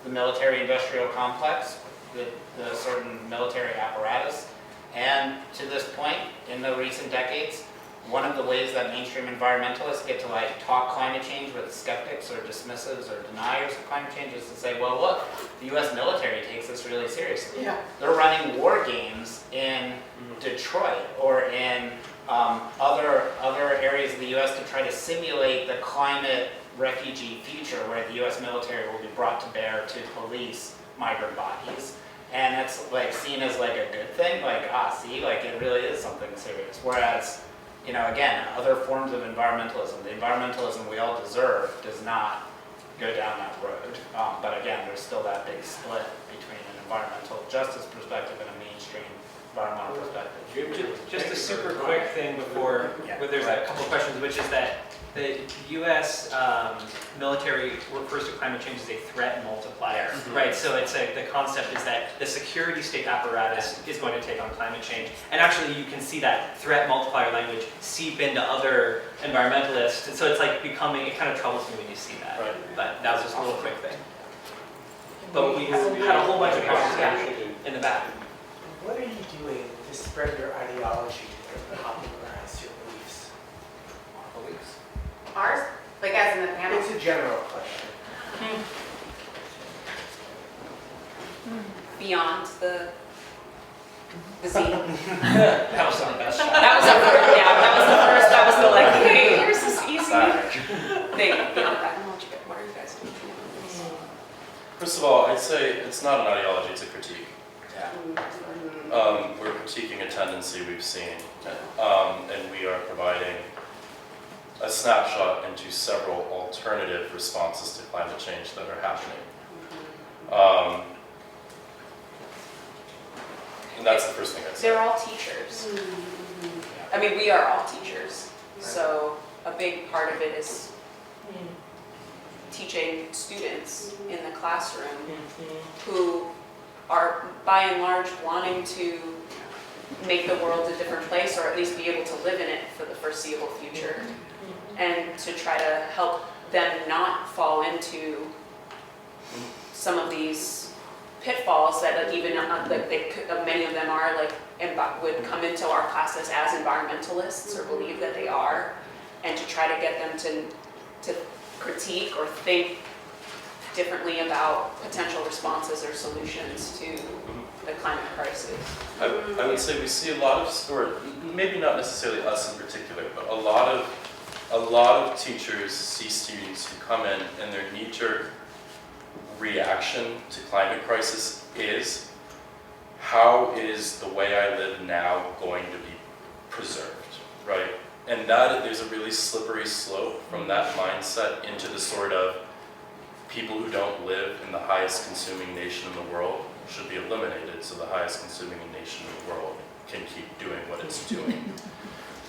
the military-industrial complex, the certain military apparatus. And to this point, in the recent decades, one of the ways that mainstream environmentalists get to talk climate change with skeptics or dismissives or deniers of climate change is to say, well, look, the US military takes this really seriously. Yeah. They're running war games in Detroit or in other areas of the US to try to simulate the climate refugee future where the US military will be brought to bear to police migrant bodies. And it's seen as a good thing, it really is something serious. Whereas, again, other forms of environmentalism, the environmentalism we all deserve does not go down that road. But again, there's still that big split between an environmental justice perspective and a mainstream environmental perspective. Just a super quick thing before, where there's a couple of questions, which is that the U.S. Military refers to climate change as a threat multiplier, right? So it's the concept is that the security state apparatus is going to take on climate change. And actually you can see that threat multiplier language seep into other environmentalists. And so it's becoming, it kind of troubles me when you see that. Right. But that was just a little quick thing. But we had a whole bunch of questions in the back. What are you doing to spread your ideology and popularize your beliefs? Ours? As in the panel? It's a general question. Beyond the zine. That was the best shot. That was the first, hey, here's this easy thing. Beyond that, what are you guys doing? First of all, I'd say it's not an ideology, it's a critique. Yeah. We're critiquing a tendency we've seen, and we are providing a snapshot into several alternative responses to climate change that are happening. And that's the first thing I'd say. They're all teachers. I mean, we are all teachers. So a big part of it is teaching students in the classroom who are by and large wanting to make the world a different place, or at least be able to live in it for the foreseeable future, and to try to help them not fall into some of these pitfalls that even many of them are like would come into our classes as environmentalists or believe that they are, and to try to get them to critique or think differently about potential responses or solutions to the climate crisis. I would say we see a lot of, or maybe not necessarily us in particular, but a lot of teachers see students who come in and their knee-jerk reaction to climate crisis is, how is the way I live now going to be preserved, right? And that there's a really slippery slope from that mindset into the sort of people who don't live in the highest consuming nation in the world should be eliminated so the highest consuming nation in the world can keep doing what it's doing.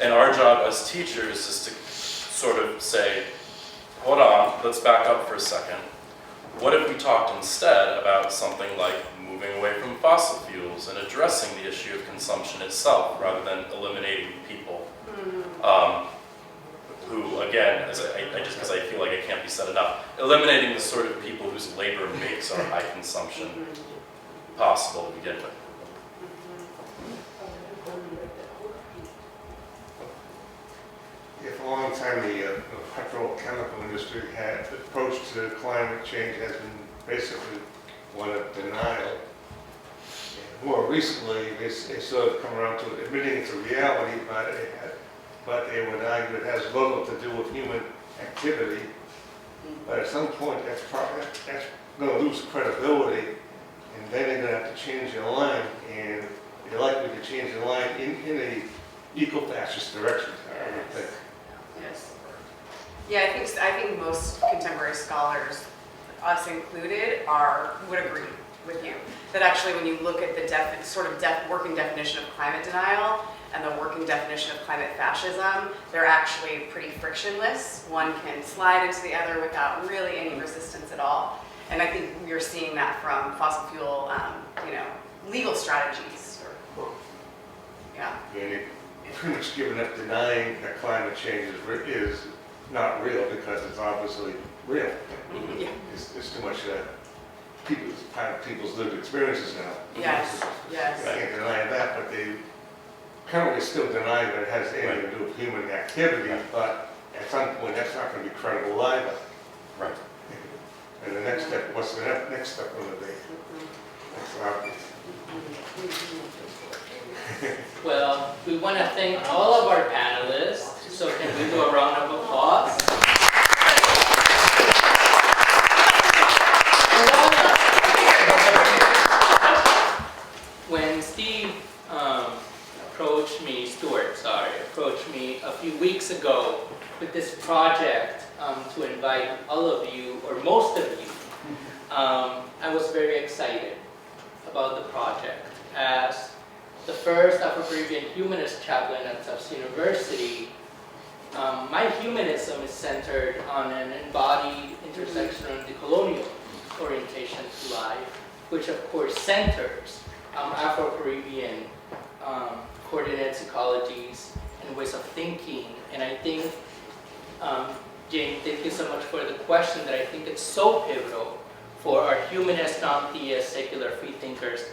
And our job as teachers is to sort of say, hold on, let's back up for a second. What if we talked instead about something like moving away from fossil fuels and addressing the issue of consumption itself rather than eliminating people? Who, again, just because I feel like it can't be said enough, eliminating the sort of people whose labor makes our high consumption possible to begin with. Yeah, for a long time, the petrochemical industry approach to climate change has been basically one of denial. And more recently, they sort of come around to admitting it's a reality, but they would argue it has little to do with human activity. But at some point, that's going to lose credibility, and then they're going to have to change their line, and they're likely to change their line in a eco-fascist direction, I would think. Yes. Yeah, I think most contemporary scholars, us included, would agree with you that actually when you look at the working definition of climate denial and the working definition of climate fascism, they're actually pretty frictionless. One can slide into the other without really any resistance at all. And I think we're seeing that from fossil fuel, legal strategies. Yeah. And you've pretty much given up denying that climate change is not real because it's obviously real. Yeah. It's too much part of people's lived experiences now. Yes. Yes. I can't deny that, but they currently still deny that it has anything to do with human activity, but at some point that's not going to be credible either. Right. And the next step, what's the next step going to be? That's obvious. Well, we want to thank all of our panelists, so can we do a round of applause? When Steve approached me a few weeks ago with this project to invite all of you, or most of you, I was very excited about the project. As the first Afro-Caribbean humanist chaplain at Tufts University, my humanism is centered on an embodied intersectional and decolonial orientation to life, which of course centers Afro-Caribbean coordinates, ecologies, and ways of thinking. And I think, Jane, thank you so much for the question, that I think it's so pivotal for our humanist, non-theist, secular free thinkers,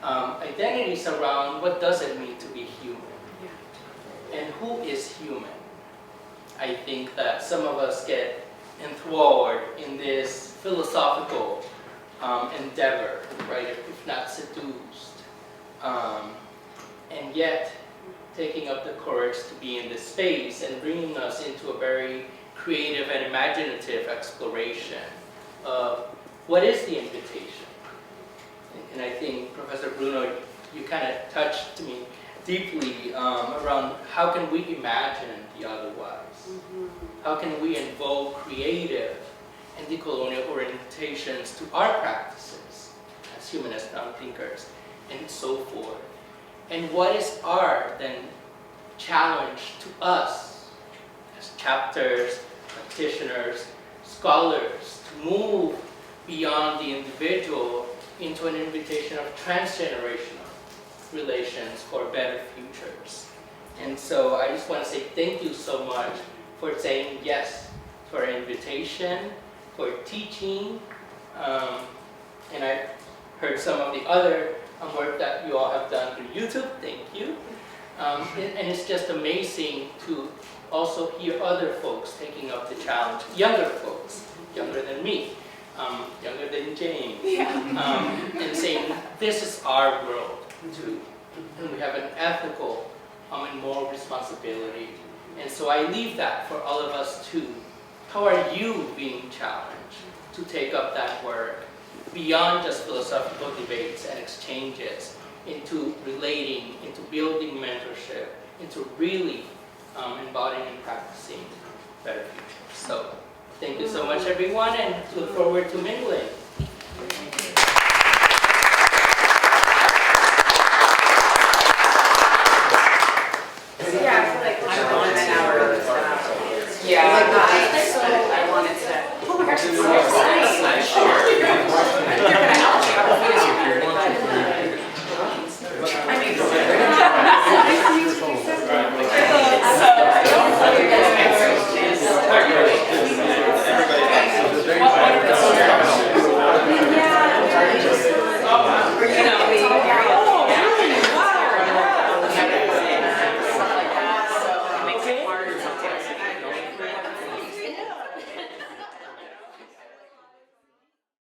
identities around what does it mean to be human? And who is human? I think that some of us get enthralled in this philosophical endeavor, right, if not seduced. And yet, taking up the courage to be in this space and bringing us into a very creative and imaginative exploration of what is the invitation. And I think, Professor Bruno, you kind of touched me deeply around how can we imagine the otherwise? How can we involve creative and decolonial orientations to our practices as humanist non-thinkers, and so forth? And what is our, then, challenge to us as chapters, practitioners, scholars, to move beyond the individual into an invitation of transgenerational relations for better futures? And so I just want to say thank you so much for saying yes for our invitation, for teaching, and I heard some of the other work that you all have done through YouTube. Thank you. And it's just amazing to also hear other folks taking up the challenge, younger folks, younger than me, younger than Jane, and saying, this is our world too, and we have an ethical and moral responsibility. And so I leave that for all of us too. How are you being challenged to take up that work beyond just philosophical debates and exchanges, into relating, into building mentorship, into really embodying and practicing better futures. So thank you so much everyone, and look forward to mingling.